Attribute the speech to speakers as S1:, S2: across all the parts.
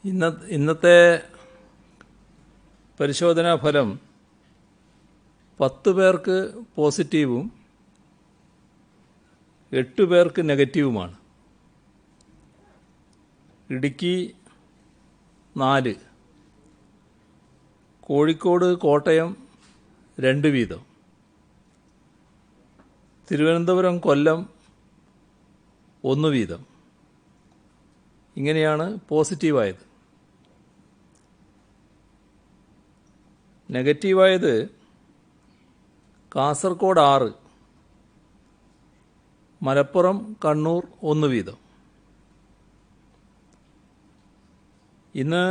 S1: ഇന്നത്തെ പരിശോധനാ ഫലം 10 പേർക്ക് പോസിറ്റീവും 8 പേർക്ക് നെഗറ്റീവുമാണ്. ഇടുക്കി 4, കോഴിക്കോട് കോട്ടയം 2 വീതം, തിരുവനന്തപുരം കൊല്ലം 1 വീതം. ഇങ്ങനെയാണ് പോസിറ്റീവായത്. നെഗറ്റീവായത് കാസർഗോഡ് 6, മലപ്പുറം കണ്ണൂർ 1 വീതം. ഇന്ന്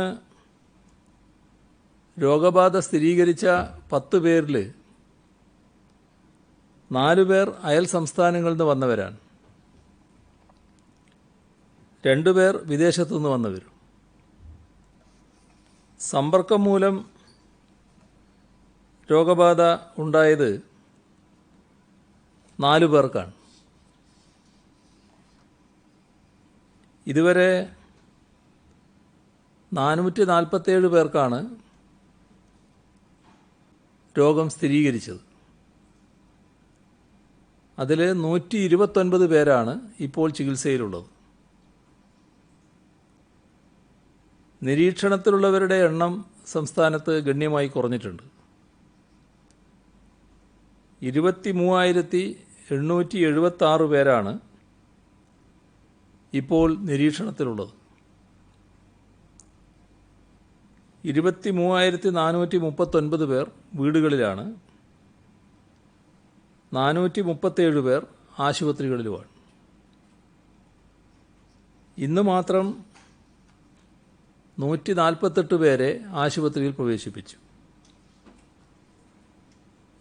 S1: രോഗബാധ സ്ഥിരീകരിച്ച 10 പേരിൽ 4 പേർ അയൽ സംസ്ഥാനങ്ങളിൽ നിന്ന് വന്നവരാണ്. 2 പേർ വിദേശത്തു നിന്ന് വന്നവരും. സമ്പർക്കം മൂലം രോഗബാധ ഉണ്ടായത് 4 പേർക്കാണ്. ഇതുവരെ 447 പേർക്കാണ് രോഗം സ്ഥിരീകരിച്ചത്. അതിൽ 129 പേരാണ് ഇപ്പോൾ ചികിത്സയിലുള്ളത്. നിരീക്ഷണത്തിലുള്ളവരുടെ എണ്ണം സംസ്ഥാനത്ത് ഗണ്യമായി കുറഞ്ഞിട്ടുണ്ട്. 23,876 പേരാണ് ഇപ്പോൾ നിരീക്ഷണത്തിലുള്ളത്. 23,439 പേർ വീടുകളിലാണ്. 437 പേർ ആശുപത്രികളിലുമാണ്. ഇന്ന് മാത്രം 148 പേരെ ആശുപത്രിയിൽ പ്രവേശിപ്പിച്ചു.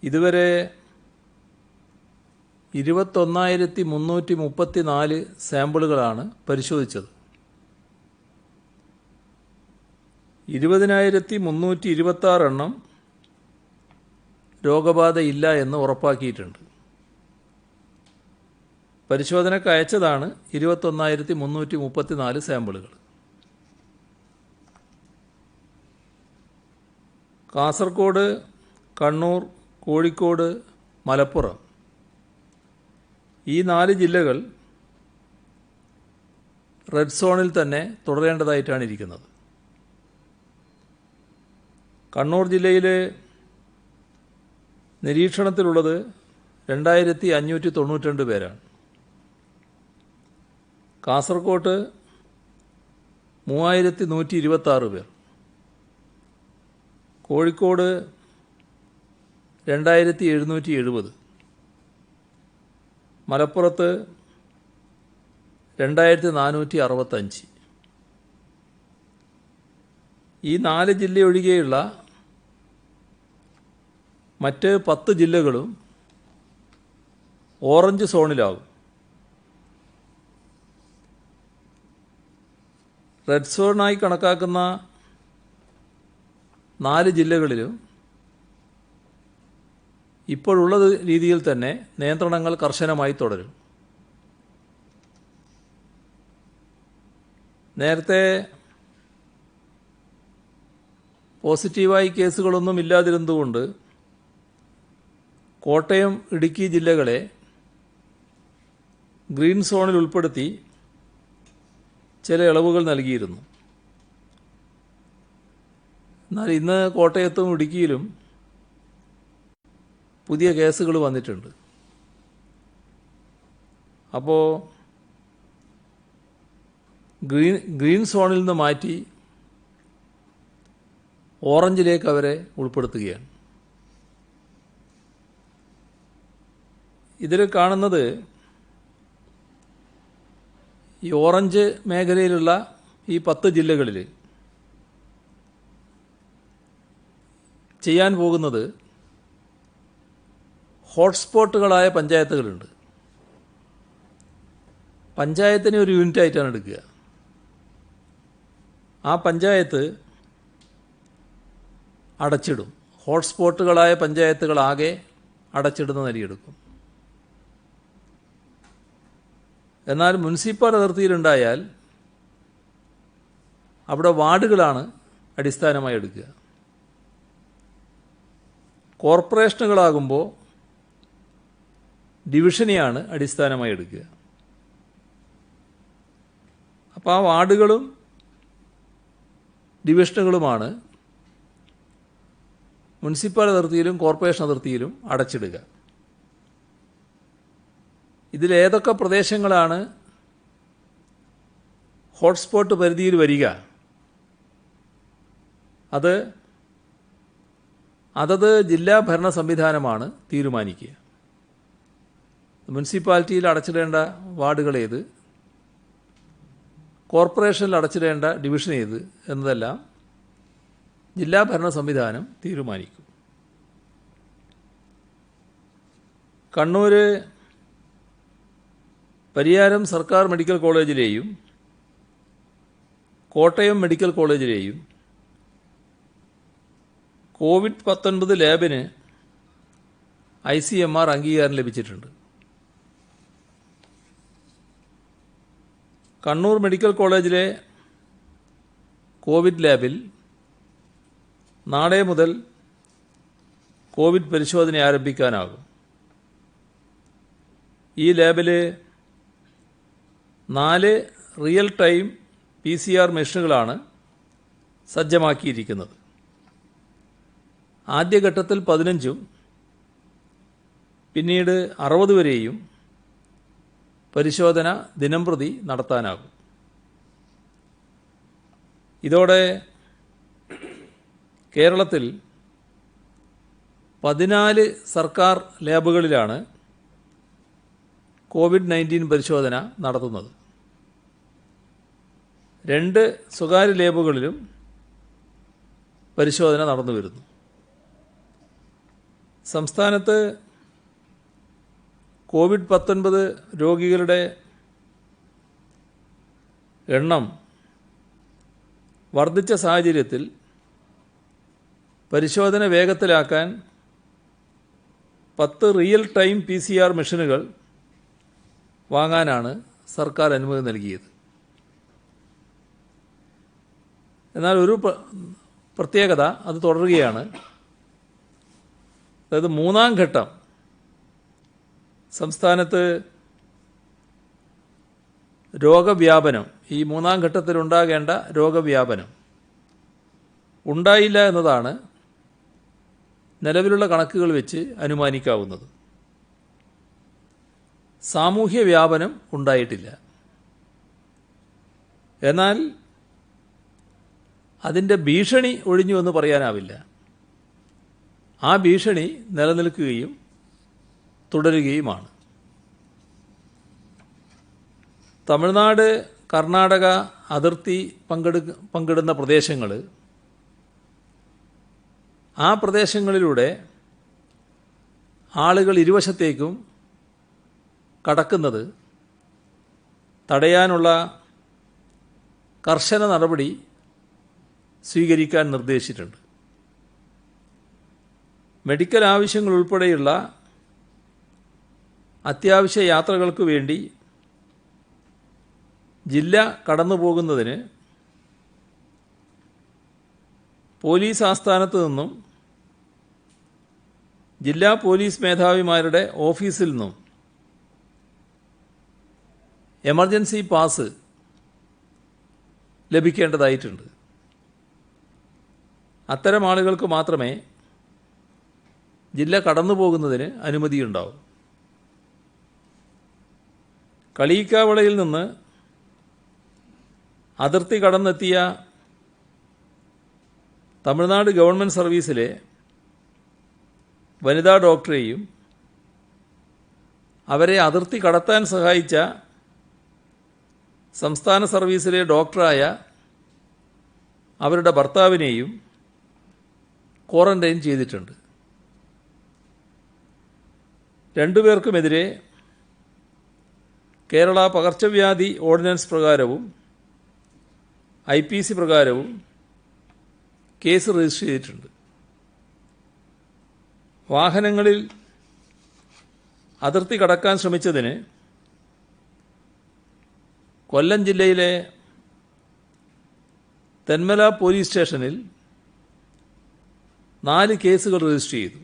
S1: ഇതുവരെ 21,334 സാമ്പിളുകളാണ് പരിശോധിച്ചത്. 20,326 എണ്ണം രോഗബാധയില്ല എന്ന് ഉറപ്പാക്കിയിട്ടുണ്ട്. പരിശോധനയ്ക്ക് അയച്ചതാണ് 21,334 സാമ്പിളുകൾ. കാസർഗോഡ്, കണ്ണൂർ, കോഴിക്കോട്, മലപ്പുറം ഈ 4 ജില്ലകൾ റെഡ് സോണിൽ തന്നെ തുടരേണ്ടതായിട്ടാണ് ഇരിക്കുന്നത്. കണ്ണൂർ ജില്ലയിൽ നിരീക്ഷണത്തിലുള്ളത് 2,592 പേരാണ്. കാസർഗോട്ട് 3,126 പേർ, കോഴിക്കോട് 2,770, മലപ്പുറത്ത് 2,465. ഈ 4 ജില്ലയൊഴികെയുള്ള മറ്റ് 10 ജില്ലകളും ഓറഞ്ച് സോണിലാകും. റെഡ് സോണായി കണക്കാക്കുന്ന 4 ജില്ലകളിലും ഇപ്പോഴുള്ള രീതിയിൽ തന്നെ നിയന്ത്രണങ്ങൾ കർശനമായി തുടരും. നേരത്തെ പോസിറ്റീവായി കേസുകളൊന്നും ഇല്ലാതിരുന്നതുകൊണ്ട് കോട്ടയം, ഇടുക്കി ജില്ലകളെ ഗ്രീൻ സോണിൽ ഉൾപ്പെടുത്തി ചില ഇളവുകൾ നൽകിയിരുന്നു. എന്നാൽ ഇന്ന് കോട്ടയത്തും ഇടുക്കിയിലും പുതിയ കേസുകൾ വന്നിട്ടുണ്ട്. അപ്പോൾ ഗ്രീൻ സോണിൽ നിന്ന് മാറ്റി ഓറഞ്ചിലേക്ക് അവരെ ഉൾപ്പെടുത്തുകയാണ്. ഇതിൽ കാണുന്നത് ഈ ഓറഞ്ച് മേഖലയിലുള്ള ഈ 10 ജില്ലകളിൽ ചെയ്യാൻ പോകുന്നത് ഹോട്ട്സ്പോട്ടുകളായ പഞ്ചായത്തുകളുണ്ട്. പഞ്ചായത്തിനെ ഒരു യൂണിറ്റായിട്ടാണ് എടുക്കുക. ആ പഞ്ചായത്ത് അടച്ചിടും. ഹോട്ട്സ്പോട്ടുകളായ പഞ്ചായത്തുകളാകെ അടച്ചിടുന്ന നിലയെടുക്കും. എന്നാൽ മുനിസിപ്പൽ അതിർത്തിയിലുണ്ടായാൽ അവിടെ വാർഡുകളാണ് അടിസ്ഥാനമായി എടുക്കുക. കോർപ്പറേഷനുകളാകുമ്പോൾ ഡിവിഷനെയാണ് അടിസ്ഥാനമായി എടുക്കുക. അപ്പോൾ ആ വാർഡുകളും ഡിവിഷനുകളുമാണ് മുനിസിപ്പൽ അതിർത്തിയിലും കോർപ്പറേഷൻ അതിർത്തിയിലും അടച്ചിടുക. ഇതിലേതൊക്കെ പ്രദേശങ്ങളാണ് ഹോട്ട്സ്പോട്ട് പരിധിയിൽ വരിക അത് അതത് ജില്ലാ ഭരണ സംവിധാനമാണ് തീരുമാനിക്കുക. മുനിസിപ്പാലിറ്റിയിൽ അടച്ചിടേണ്ട വാർഡുകൾ ഏത്, കോർപ്പറേഷനിൽ അടച്ചിടേണ്ട ഡിവിഷൻ ഏത് എന്നതെല്ലാം ജില്ലാ ഭരണ സംവിധാനം തീരുമാനിക്കും. കണ്ണൂർ പരിയാരം സർക്കാർ മെഡിക്കൽ കോളേജിലെയും കോട്ടയം മെഡിക്കൽ കോളേജിലെയും COVID-19 ലാബിന് ICMR അംഗീകാരം ലഭിച്ചിട്ടുണ്ട്. കണ്ണൂർ മെഡിക്കൽ കോളേജിലെ കോവിഡ് ലാബിൽ നാളെ മുതൽ കോവിഡ് പരിശോധന ആരംഭിക്കാനാകും. ഈ ലാബിൽ 4 റിയൽ ടൈം PCR മെഷീനുകളാണ് സജ്ജമാക്കിയിരിക്കുന്നത്. ആദ്യഘട്ടത്തിൽ 15ഉം പിന്നീട് 60 വരെയും പരിശോധന ദിനംപ്രതി നടത്താനാകും. ഇതോടെ കേരളത്തിൽ 14 സർക്കാർ ലാബുകളിലാണ് COVID-19 പരിശോധന നടത്തുന്നത്. 2 സ്വകാര്യ ലാബുകളിലും പരിശോധന നടന്നു വരുന്നു. സംസ്ഥാനത്ത് COVID-19 രോഗികളുടെ എണ്ണം വർദ്ധിച്ച സാഹചര്യത്തിൽ പരിശോധന വേഗത്തിലാക്കാൻ 10 റിയൽ ടൈം PCR മെഷീനുകൾ വാങ്ങാനാണ് സർക്കാർ അനുമതി നൽകിയത്. എന്നാൽ ഒരു പ്രത്യേകത അത് തുടരുകയാണ്. അതായത് 3ാം ഘട്ടം സംസ്ഥാനത്ത് രോഗവ്യാപനം, ഈ 3ാം ഘട്ടത്തിലുണ്ടാകേണ്ട രോഗവ്യാപനം ഉണ്ടായില്ല എന്നതാണ് നിലവിലുള്ള കണക്കുകൾ വെച്ച് അനുമാനിക്കാവുന്നത്. സാമൂഹ്യ വ്യാപനം ഉണ്ടായിട്ടില്ല. എന്നാൽ അതിൻ്റെ ഭീഷണി ഒഴിഞ്ഞു എന്ന് പറയാനാവില്ല. ആ ഭീഷണി നിലനിൽക്കുകയും തുടരുകയുമാണ്. തമിഴ്നാട് കർണാടക അതിർത്തി പങ്കിടുന്ന പ്രദേശങ്ങൾ, ആ പ്രദേശങ്ങളിലൂടെ ആളുകൾ ഇരുവശത്തേക്കും കടക്കുന്നത് തടയാനുള്ള കർശന നടപടി സ്വീകരിക്കാൻ നിർദ്ദേശിച്ചിട്ടുണ്ട്. മെഡിക്കൽ ആവശ്യങ്ങൾ ഉൾപ്പെടെയുള്ള അത്യാവശ്യ യാത്രകൾക്ക് വേണ്ടി ജില്ല കടന്നു പോകുന്നതിന് പോലീസ് ആസ്ഥാനത്ത് നിന്നും ജില്ലാ പോലീസ് മേധാവിമാരുടെ ഓഫീസിൽ നിന്നും എമർജൻസി പാസ് ലഭിക്കേണ്ടതായിട്ടുണ്ട്. അത്തരം ആളുകൾക്ക് മാത്രമേ ജില്ല കടന്നു പോകുന്നതിന് അനുമതിയുണ്ടാവും. കളിയിക്കാവിളയിൽ നിന്ന് അതിർത്തി കടന്നെത്തിയ തമിഴ്നാട് ഗവൺമെൻറ് സർവീസിലെ വനിതാ ഡോക്ടറെയും അവരെ അതിർത്തി കടത്താൻ സഹായിച്ച സംസ്ഥാന സർവീസിലെ ഡോക്ടറായ അവരുടെ ഭർത്താവിനെയും ക്വാറന്റൈൻ ചെയ്തിട്ടുണ്ട്. 2 പേർക്കുമെതിരെ കേരള പകർച്ചവ്യാധി ഓർഡിനൻസ് പ്രകാരവും IPC പ്രകാരവും കേസ് രജിസ്റ്റർ ചെയ്തിട്ടുണ്ട്. വാഹനങ്ങളിൽ അതിർത്തി കടക്കാൻ ശ്രമിച്ചതിന് കൊല്ലം ജില്ലയിലെ തെന്മല പോലീസ് സ്റ്റേഷനിൽ 4 കേസുകൾ രജിസ്റ്റർ ചെയ്തു.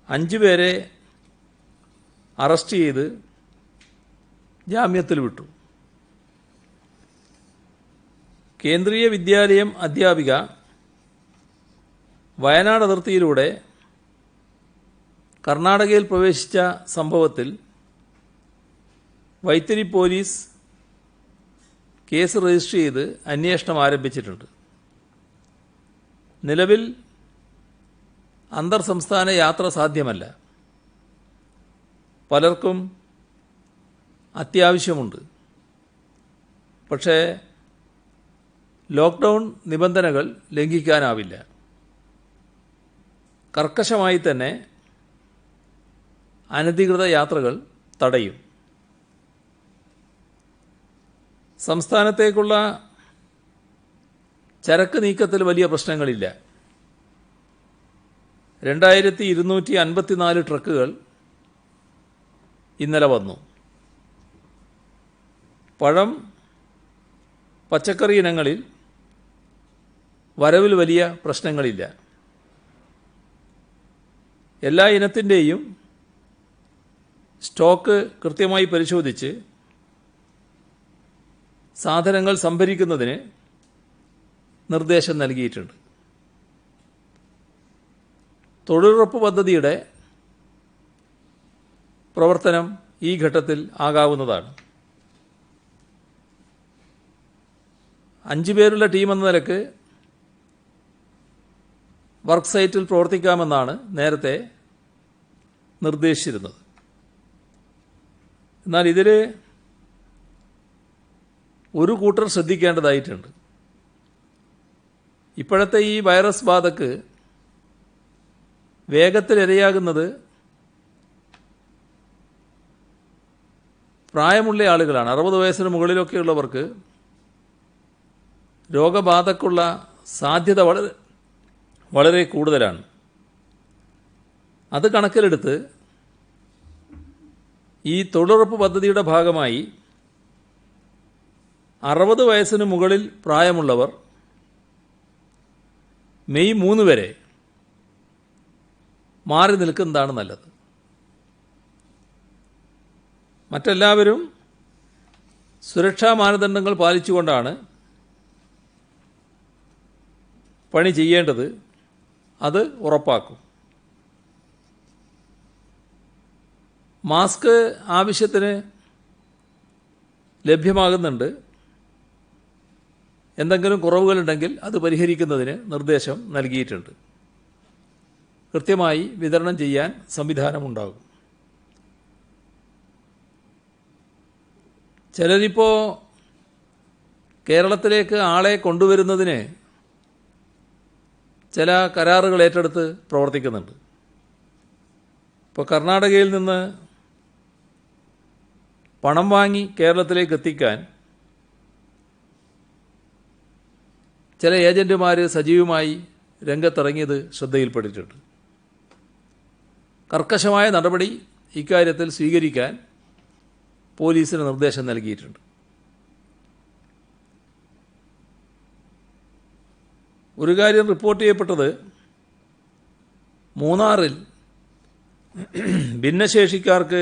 S1: 5 പേരെ അറസ്റ്റ് ചെയ്ത് ജാമ്യത്തിൽ വിട്ടു. കേന്ദ്രീയ വിദ്യാലയം അധ്യാപിക വയനാട് അതിർത്തിയിലൂടെ കർണാടകയിൽ പ്രവേശിച്ച സംഭവത്തിൽ വൈത്തിരി പോലീസ് കേസ് രജിസ്റ്റർ ചെയ്ത് അന്വേഷണം ആരംഭിച്ചിട്ടുണ്ട്. നിലവിൽ അന്തർ സംസ്ഥാന യാത്ര സാധ്യമല്ല. പലർക്കും അത്യാവശ്യമുണ്ട്. പക്ഷേ ലോക്ക്ഡൗൺ നിബന്ധനകൾ ലംഘിക്കാനാവില്ല. കർക്കശമായി തന്നെ അനധികൃത യാത്രകൾ തടയും. സംസ്ഥാനത്തേക്കുള്ള ചരക്ക് നീക്കത്തിൽ വലിയ പ്രശ്നങ്ങളില്ല. 2254 ട്രക്കുകൾ ഇന്നലെ വന്നു. പഴം, പച്ചക്കറി ഇനങ്ങളിൽ വരവിൽ വലിയ പ്രശ്നങ്ങളില്ല. എല്ലാ ഇനത്തിൻ്റെയും സ്റ്റോക്ക് കൃത്യമായി പരിശോധിച്ച് സാധനങ്ങൾ സംഭരിക്കുന്നതിന് നിർദ്ദേശം നൽകിയിട്ടുണ്ട്. തൊഴിലുറപ്പ് പദ്ധതിയുടെ പ്രവർത്തനം ഈ ഘട്ടത്തിൽ ആകാവുന്നതാണ്. 5 പേരുള്ള ടീമെന്ന നിലക്ക് വർക്ക് സൈറ്റിൽ പ്രവർത്തിക്കാമെന്നാണ് നേരത്തെ നിർദ്ദേശിച്ചിരുന്നത്. എന്നാൽ ഇതിൽ ഒരു കൂട്ടർ ശ്രദ്ധിക്കേണ്ടതായിട്ടുണ്ട്. ഇപ്പോഴത്തെ ഈ വൈറസ് ബാധക്ക് വേഗത്തിൽ ഇരയാകുന്നത് പ്രായമുള്ള ആളുകളാണ്. 60 വയസ്സിന് മുകളിലൊക്കെയുള്ളവർക്ക് രോഗബാധക്കുള്ള സാധ്യത വളരെ കൂടുതലാണ്. അത് കണക്കിലെടുത്ത് ഈ തൊഴിലുറപ്പ് പദ്ധതിയുടെ ഭാഗമായി 60 വയസ്സിന് മുകളിൽ പ്രായമുള്ളവർ മെയ് 3 വരെ മാറി നിൽക്കുന്നതാണ് നല്ലത്. മറ്റെല്ലാവരും സുരക്ഷാ മാനദണ്ഡങ്ങൾ പാലിച്ചുകൊണ്ടാണ് പണി ചെയ്യേണ്ടത്. അത് ഉറപ്പാക്കും. മാസ്ക് ആവശ്യത്തിന് ലഭ്യമാകുന്നുണ്ട്. എന്തെങ്കിലും കുറവുകളുണ്ടെങ്കിൽ അത് പരിഹരിക്കുന്നതിന് നിർദ്ദേശം നൽകിയിട്ടുണ്ട്. കൃത്യമായി വിതരണം ചെയ്യാൻ സംവിധാനമുണ്ടാകും. ചിലരിപ്പോൾ കേരളത്തിലേക്ക് ആളെ കൊണ്ടുവരുന്നതിന് ചില കരാറുകൾ ഏറ്റെടുത്ത് പ്രവർത്തിക്കുന്നുണ്ട്. ഇപ്പോൾ കർണാടകയിൽ നിന്ന് പണം വാങ്ങി കേരളത്തിലേക്ക് എത്തിക്കാൻ ചില ഏജന്റുമാർ സജീവമായി രംഗത്തിറങ്ങിയത് ശ്രദ്ധയിൽപ്പെട്ടിട്ടുണ്ട്. കർക്കശമായ നടപടി ഇക്കാര്യത്തിൽ സ്വീകരിക്കാൻ പോലീസിന് നിർദ്ദേശം നൽകിയിട്ടുണ്ട്. ഒരു കാര്യം റിപ്പോർട്ട് ചെയ്യപ്പെട്ടത് മൂന്നാറിൽ ഭിന്നശേഷിക്കാർക്ക്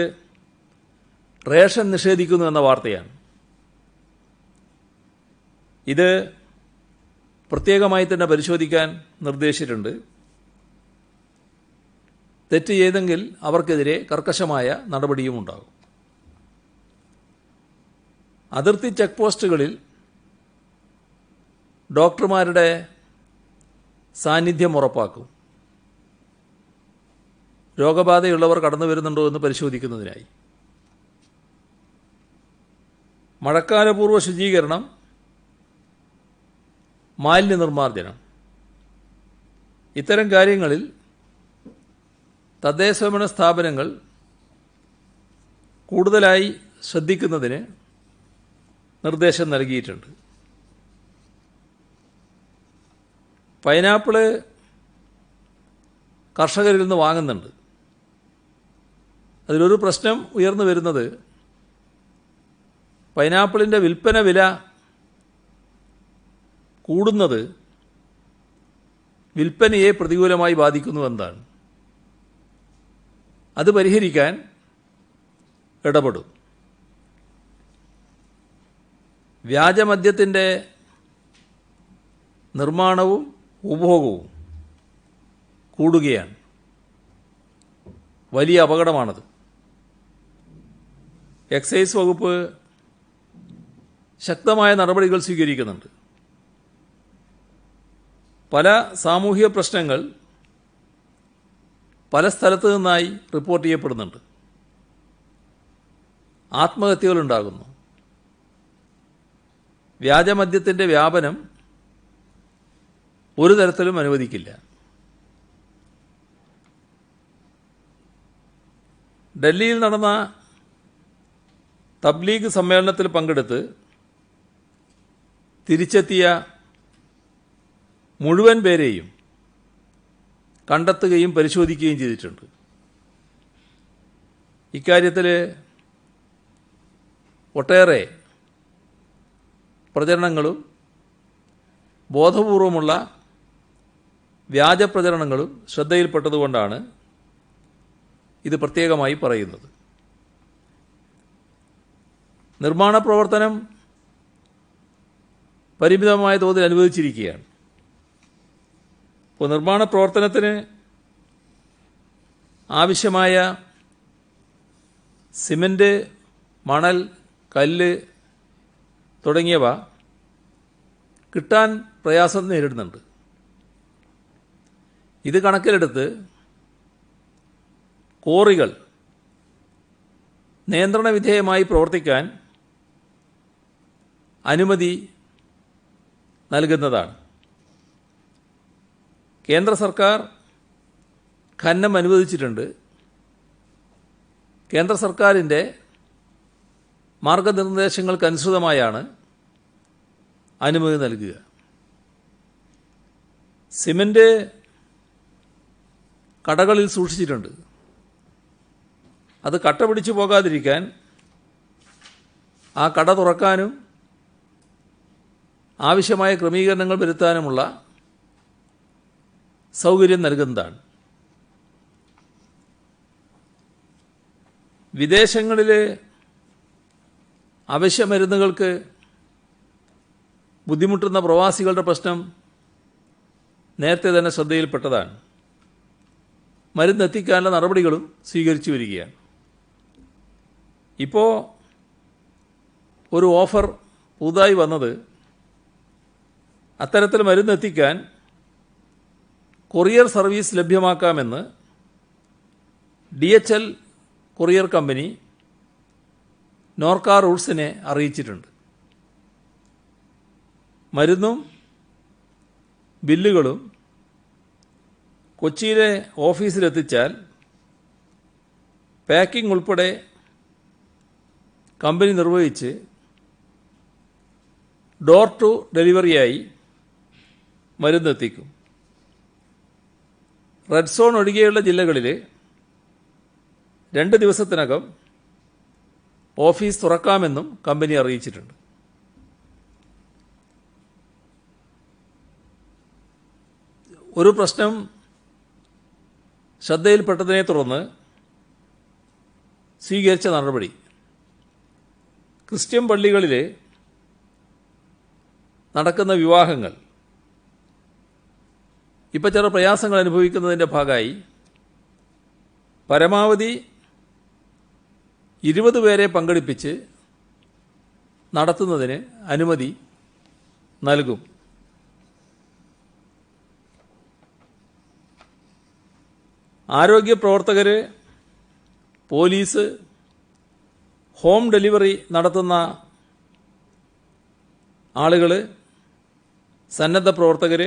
S1: റേഷൻ നിഷേധിക്കുന്നു എന്ന വാർത്തയാണ്. ഇത് പ്രത്യേകമായി തന്നെ പരിശോധിക്കാൻ നിർദ്ദേശിച്ചിട്ടുണ്ട്. തെറ്റ് ചെയ്തെങ്കിൽ അവർക്കെതിരെ കർക്കശമായ നടപടിയും ഉണ്ടാകും. അതിർത്തി ചെക്ക് പോസ്റ്റുകളിൽ ഡോക്ടർമാരുടെ സാന്നിധ്യം ഉറപ്പാക്കും. രോഗബാധയുള്ളവർ കടന്നു വരുന്നുണ്ടോ എന്ന് പരിശോധിക്കുന്നതിനായി. മഴക്കാലപൂർവ്വ ശുചീകരണം, മാലിന്യ നിർമ്മാർജ്ജനം, ഇത്തരം കാര്യങ്ങളിൽ തദ്ദേശഭരണ സ്ഥാപനങ്ങൾ കൂടുതലായി ശ്രദ്ധിക്കുന്നതിന് നിർദ്ദേശം നൽകിയിട്ടുണ്ട്. പൈനാപ്പിള് കർഷകരിൽ നിന്ന് വാങ്ങുന്നുണ്ട്. അതിലൊരു പ്രശ്നം ഉയർന്നു വരുന്നത് പൈനാപ്പിളിൻ്റെ വിൽപ്പന വില കൂടുന്നത് വിൽപ്പനയെ പ്രതികൂലമായി ബാധിക്കുന്നുവെന്നാണ്. അത് പരിഹരിക്കാൻ ഇടപെടും. വ്യാജമദ്യത്തിൻ്റെ നിർമ്മാണവും ഉപഭോഗവും കൂടുകയാണ്. വലിയ അപകടമാണത്. എക്സൈസ് വകുപ്പ് ശക്തമായ നടപടികൾ സ്വീകരിക്കുന്നുണ്ട്. പല സാമൂഹിക പ്രശ്നങ്ങൾ പല സ്ഥലത്തു നിന്നായി റിപ്പോർട്ട് ചെയ്യപ്പെടുന്നുണ്ട്. ആത്മഹത്യകളുണ്ടാകുന്നു. വ്യാജമദ്യത്തിൻ്റെ വ്യാപനം ഒരു തരത്തിലും അനുവദിക്കില്ല. ഡൽഹിയിൽ നടന്ന തബ്ലീഗ് സമ്മേളനത്തിൽ പങ്കെടുത്ത് തിരിച്ചെത്തിയ മുഴുവൻ പേരെയും കണ്ടെത്തുകയും പരിശോധിക്കുകയും ചെയ്തിട്ടുണ്ട്. ഇക്കാര്യത്തിൽ ഒട്ടേറെ പ്രചരണങ്ങളും ബോധപൂർവമുള്ള വ്യാജ പ്രചരണങ്ങളും ശ്രദ്ധയിൽപ്പെട്ടതുകൊണ്ടാണ് ഇത് പ്രത്യേകമായി പറയുന്നത്. നിർമ്മാണ പ്രവർത്തനം പരിമിതമായ തോതിൽ അനുവദിച്ചിരിക്കുകയാണ്. ഇപ്പോൾ നിർമ്മാണ പ്രവർത്തനത്തിന് ആവശ്യമായ സിമൻറ്റ്, മണൽ, കല്ല് തുടങ്ങിയവ കിട്ടാൻ പ്രയാസം നേരിടുന്നുണ്ട്. ഇത് കണക്കിലെടുത്ത് ക്വാറികൾ നിയന്ത്രണ വിധേയമായി പ്രവർത്തിക്കാൻ അനുമതി നൽകുന്നതാണ്. കേന്ദ്ര സർക്കാർ ഖനനം അനുവദിച്ചിട്ടുണ്ട്. കേന്ദ്ര സർക്കാരിൻ്റെ മാർഗനിർദ്ദേശങ്ങൾക്കനുസൃതമായാണ് അനുമതി നൽകുക. സിമൻറ്റ് കടകളിൽ സൂക്ഷിച്ചിട്ടുണ്ട്. അത് കട്ട പിടിച്ചു പോകാതിരിക്കാൻ ആ കട തുറക്കാനും ആവശ്യമായ ക്രമീകരണങ്ങൾ വരുത്താനുമുള്ള സൗകര്യം നൽകുന്നതാണ്. വിദേശങ്ങളിൽ അവശ്യ മരുന്നുകൾക്ക് ബുദ്ധിമുട്ടുന്ന പ്രവാസികളുടെ പ്രശ്നം നേരത്തെ തന്നെ ശ്രദ്ധയിൽപ്പെട്ടതാണ്. മരുന്നെത്തിക്കാനുള്ള നടപടികളും സ്വീകരിച്ചു വരികയാണ്. ഇപ്പോൾ ഒരു ഓഫർ പുതുതായി വന്നത് അത്തരത്തിൽ മരുന്നെത്തിക്കാൻ കൊറിയർ സർവീസ് ലഭ്യമാക്കാമെന്ന് DHL കൊറിയർ കമ്പനി നോർക്ക റൂട്ട്സിനെ അറിയിച്ചിട്ടുണ്ട്. മരുന്നും ബില്ലുകളും കൊച്ചിയിലെ ഓഫീസിലെത്തിച്ചാൽ പാക്കിംഗ് ഉൾപ്പെടെ കമ്പനി നിർവഹിച്ച് ഡോർ ടു ഡെലിവറിയായി മരുന്നെത്തിക്കും. റെഡ് സോൺ ഒഴികെയുള്ള ജില്ലകളിൽ 2 ദിവസത്തിനകം ഓഫീസ് തുറക്കാമെന്നും കമ്പനി അറിയിച്ചിട്ടുണ്ട്. ഒരു പ്രശ്നം ശ്രദ്ധയിൽപ്പെട്ടതിനെ തുടർന്ന് സ്വീകരിച്ച നടപടി, ക്രിസ്ത്യൻ പള്ളികളിൽ നടക്കുന്ന വിവാഹങ്ങൾ ഇപ്പോൾ ചില പ്രയാസങ്ങൾ അനുഭവിക്കുന്നതിൻ്റെ ഭാഗമായി പരമാവധി 20 പേരെ പങ്കെടുപ്പിച്ച് നടത്തുന്നതിന് അനുമതി നൽകും. ആരോഗ്യ പ്രവർത്തകർ, പോലീസ്, ഹോം ഡെലിവറി നടത്തുന്ന ആളുകൾ, സന്നദ്ധ പ്രവർത്തകർ,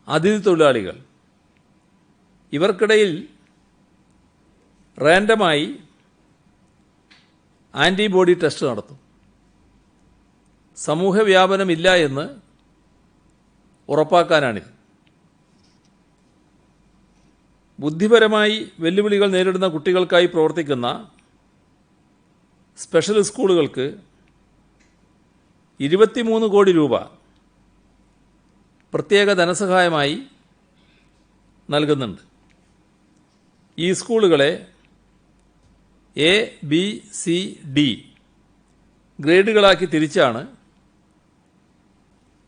S1: അതിഥി തൊഴിലാളികൾ ഇവർക്കിടയിൽ റാൻഡമായി ആൻറ്റിബോഡി ടെസ്റ്റ് നടത്തും. സമൂഹവ്യാപനമില്ല എന്ന് ഉറപ്പാക്കാനാണിത്. ബുദ്ധിപരമായി വെല്ലുവിളികൾ നേരിടുന്ന കുട്ടികൾക്കായി പ്രവർത്തിക്കുന്ന സ്പെഷ്യൽ സ്കൂളുകൾക്ക് 23 കോടി രൂപ പ്രത്യേക ധനസഹായമായി നൽകുന്നുണ്ട്. ഈ സ്കൂളുകളെ എ, ബി, സി, ഡി ഗ്രേഡുകളാക്കി തിരിച്ചാണ്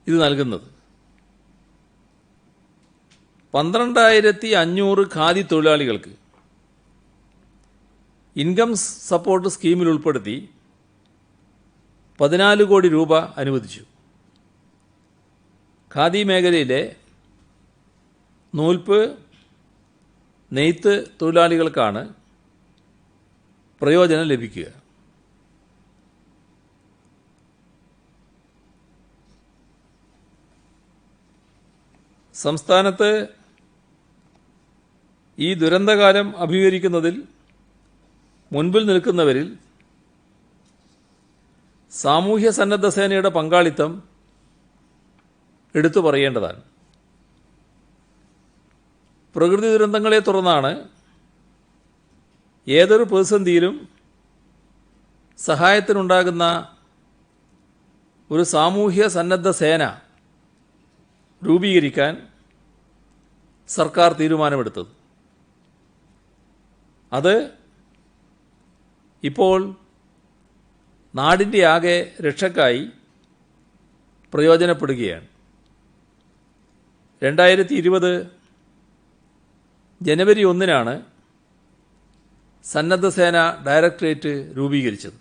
S1: ഇത് നൽകുന്നത്. 12,500 ഖാദി തൊഴിലാളികൾക്ക് ഇൻകം സപ്പോർട്ട് സ്കീമിൽ ഉൾപ്പെടുത്തി 14 കോടി രൂപ അനുവദിച്ചു. ഖാദി മേഖലയിലെ നൂൽപ്പ്, നെയ്ത്ത് തൊഴിലാളികൾക്കാണ് പ്രയോജനം ലഭിക്കുക. സംസ്ഥാനത്ത് ഈ ദുരന്തകാലം അഭിമുഖീകരിക്കുന്നതിൽ മുൻപിൽ നിൽക്കുന്നവരിൽ സാമൂഹ്യ സന്നദ്ധ സേനയുടെ പങ്കാളിത്തം എടുത്തു പറയേണ്ടതാണ്. പ്രകൃതി ദുരന്തങ്ങളെ തുടർന്നാണ് ഏതൊരു പ്രതിസന്ധിയിലും സഹായത്തിനുണ്ടാകുന്ന ഒരു സാമൂഹ്യ സന്നദ്ധ സേന രൂപീകരിക്കാൻ സർക്കാർ തീരുമാനമെടുത്തത്. അത് ഇപ്പോൾ നാടിൻ്റെ ആകെ രക്ഷയ്ക്കായി പ്രയോജനപ്പെടുകയാണ്. 2020 ജനുവരി 1-നാണ് സന്നദ്ധ സേന ഡയറക്ടറേറ്റ് രൂപീകരിച്ചത്.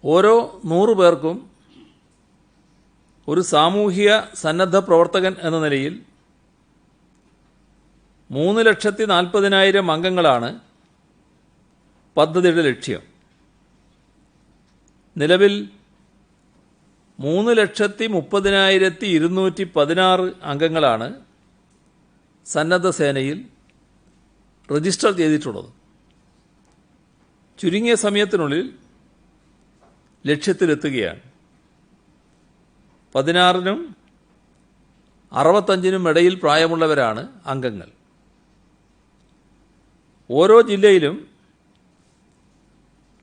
S1: ഓരോ 100 പേർക്കും ഒരു സാമൂഹിക സന്നദ്ധ പ്രവർത്തകൻ എന്ന നിലയിൽ 3,40,000 അംഗങ്ങളാണ് പദ്ധതിയുടെ ലക്ഷ്യം. നിലവിൽ 3,30,216 അംഗങ്ങളാണ് സന്നദ്ധ സേനയിൽ രജിസ്റ്റർ ചെയ്തിട്ടുള്ളത്. ചുരുങ്ങിയ സമയത്തിനുള്ളിൽ ലക്ഷ്യത്തിലെത്തുകയാണ്. 16-നും 65-നും ഇടയിൽ പ്രായമുള്ളവരാണ് അംഗങ്ങൾ. ഓരോ ജില്ലയിലും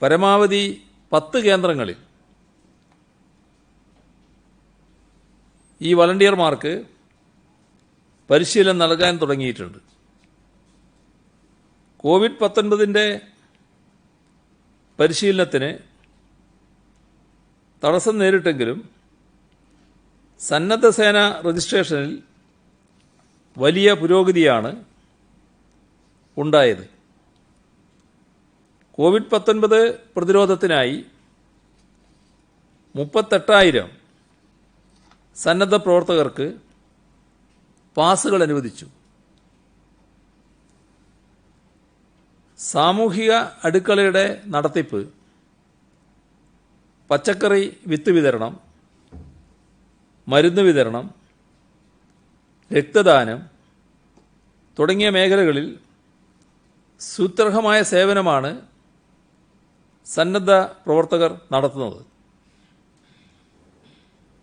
S1: പരമാവധി 10 കേന്ദ്രങ്ങളിൽ ഈ വളണ്ടിയർമാർക്ക് പരിശീലനം നൽകാൻ തുടങ്ങിയിട്ടുണ്ട്. കോവിഡ്-19 പരിശീലനത്തിന് തടസ്സം നേരിട്ടെങ്കിലും സന്നദ്ധ സേന രജിസ്ട്രേഷനിൽ വലിയ പുരോഗതിയാണ് ഉണ്ടായത്. കോവിഡ്-19 പ്രതിരോധത്തിനായി 38,000 സന്നദ്ധ പ്രവർത്തകർക്ക് പാസുകൾ അനുവദിച്ചു. സാമൂഹിക അടുക്കളയുടെ നടത്തിപ്പ്, പച്ചക്കറി വിത്ത് വിതരണം, മരുന്ന് വിതരണം, രക്തദാനം തുടങ്ങിയ മേഖലകളിൽ സുത്യർഹമായ സേവനമാണ് സന്നദ്ധ പ്രവർത്തകർ നടത്തുന്നത്.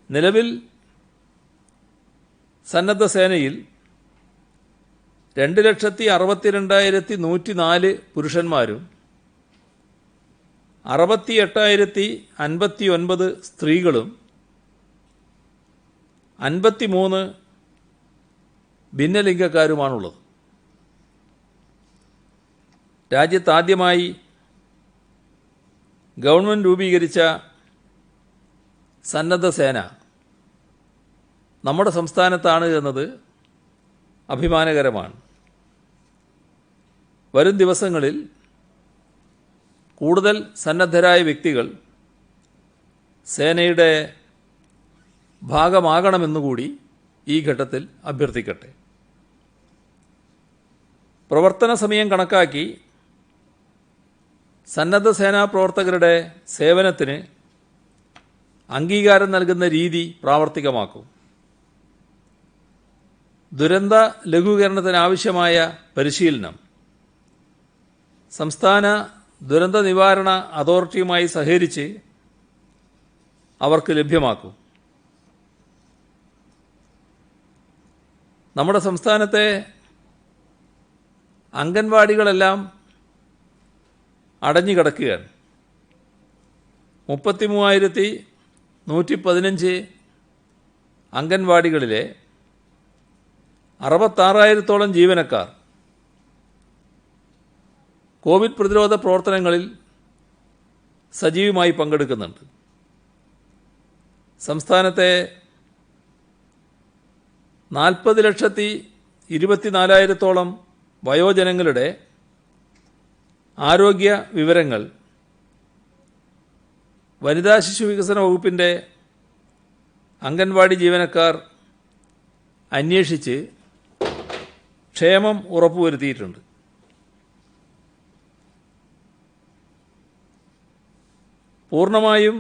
S1: നിലവിൽ സന്നദ്ധ സേനയിൽ 2,62,104 പുരുഷന്മാരും 68,059 സ്ത്രീകളും 53 ഭിന്നലിംഗക്കാരുമാണുള്ളത്. രാജ്യത്താദ്യമായി ഗവൺമെൻറ് രൂപീകരിച്ച സന്നദ്ധ സേന നമ്മുടെ സംസ്ഥാനത്താണ് എന്നത് അഭിമാനകരമാണ്. വരും ദിവസങ്ങളിൽ കൂടുതൽ സന്നദ്ധരായ വ്യക്തികൾ സേനയുടെ ഭാഗമാകണമെന്നുകൂടി ഈ ഘട്ടത്തിൽ അഭ്യർത്ഥിക്കട്ടെ. പ്രവർത്തന സമയം കണക്കാക്കി സന്നദ്ധ സേനാ പ്രവർത്തകരുടെ സേവനത്തിന് അംഗീകാരം നൽകുന്ന രീതി പ്രാവർത്തികമാക്കും. ദുരന്ത ലഘൂകരണത്തിനാവശ്യമായ പരിശീലനം സംസ്ഥാന ദുരന്ത നിവാരണ അതോറിറ്റിയുമായി സഹകരിച്ച് അവർക്ക് ലഭ്യമാക്കും. നമ്മുടെ സംസ്ഥാനത്തെ അംഗൻവാടികളെല്ലാം അടഞ്ഞുകിടക്കുകയാണ്. 33,115 അംഗൻവാടികളിലെ 66,000-ഓളം ജീവനക്കാർ കോവിഡ് പ്രതിരോധ പ്രവർത്തനങ്ങളിൽ സജീവമായി പങ്കെടുക്കുന്നുണ്ട്. സംസ്ഥാനത്തെ 40,24,000-ഓളം വയോജനങ്ങളുടെ ആരോഗ്യ വിവരങ്ങൾ വനിതാ ശിശു വികസന വകുപ്പിൻ്റെ അംഗൻവാടി ജീവനക്കാർ അന്വേഷിച്ച് ക്ഷേമം ഉറപ്പുവരുത്തിയിട്ടുണ്ട്. പൂർണ്ണമായും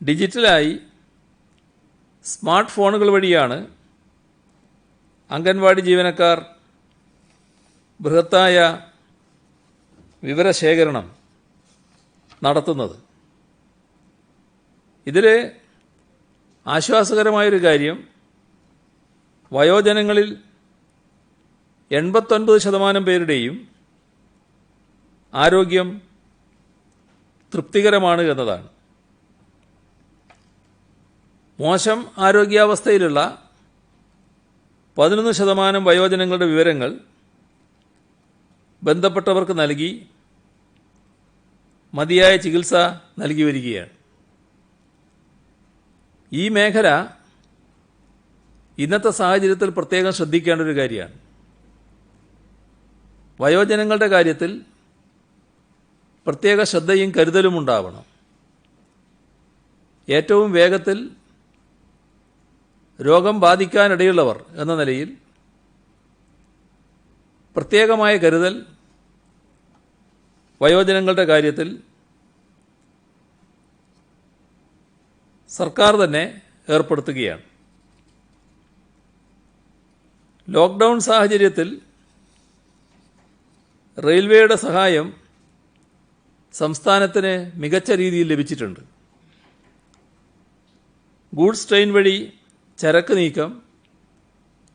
S1: ഡിജിറ്റലായി സ്മാർട്ട് ഫോണുകൾ വഴിയാണ് അംഗൻവാടി ജീവനക്കാർ ബൃഹത്തായ വിവരശേഖരണം നടത്തുന്നത്. ഇതിൽ ആശ്വാസകരമായൊരു കാര്യം, വയോജനങ്ങളിൽ 89% പേരുടെയും ആരോഗ്യം തൃപ്തികരമാണ് എന്നതാണ്. മോശം ആരോഗ്യാവസ്ഥയിലുള്ള 11% വയോജനങ്ങളുടെ വിവരങ്ങൾ ബന്ധപ്പെട്ടവർക്ക് നൽകി മതിയായ ചികിത്സ നൽകി വരികയാണ്. ഈ മേഖല ഇന്നത്തെ സാഹചര്യത്തിൽ പ്രത്യേകം ശ്രദ്ധിക്കേണ്ട ഒരു കാര്യമാണ്. വയോജനങ്ങളുടെ കാര്യത്തിൽ പ്രത്യേക ശ്രദ്ധയും കരുതലും ഉണ്ടാവണം. ഏറ്റവും വേഗത്തിൽ രോഗം ബാധിക്കാനിടയുള്ളവർ എന്ന നിലയിൽ പ്രത്യേകമായ കരുതൽ വയോജനങ്ങളുടെ കാര്യത്തിൽ സർക്കാർ തന്നെ ഏർപ്പെടുത്തുകയാണ്. ലോക്ക്ഡൗൺ സാഹചര്യത്തിൽ റെയിൽവേയുടെ സഹായം സംസ്ഥാനത്തിന് മികച്ച രീതിയിൽ ലഭിച്ചിട്ടുണ്ട്. ഗൂഡ്സ് ട്രെയിൻ വഴി ചരക്ക് നീക്കം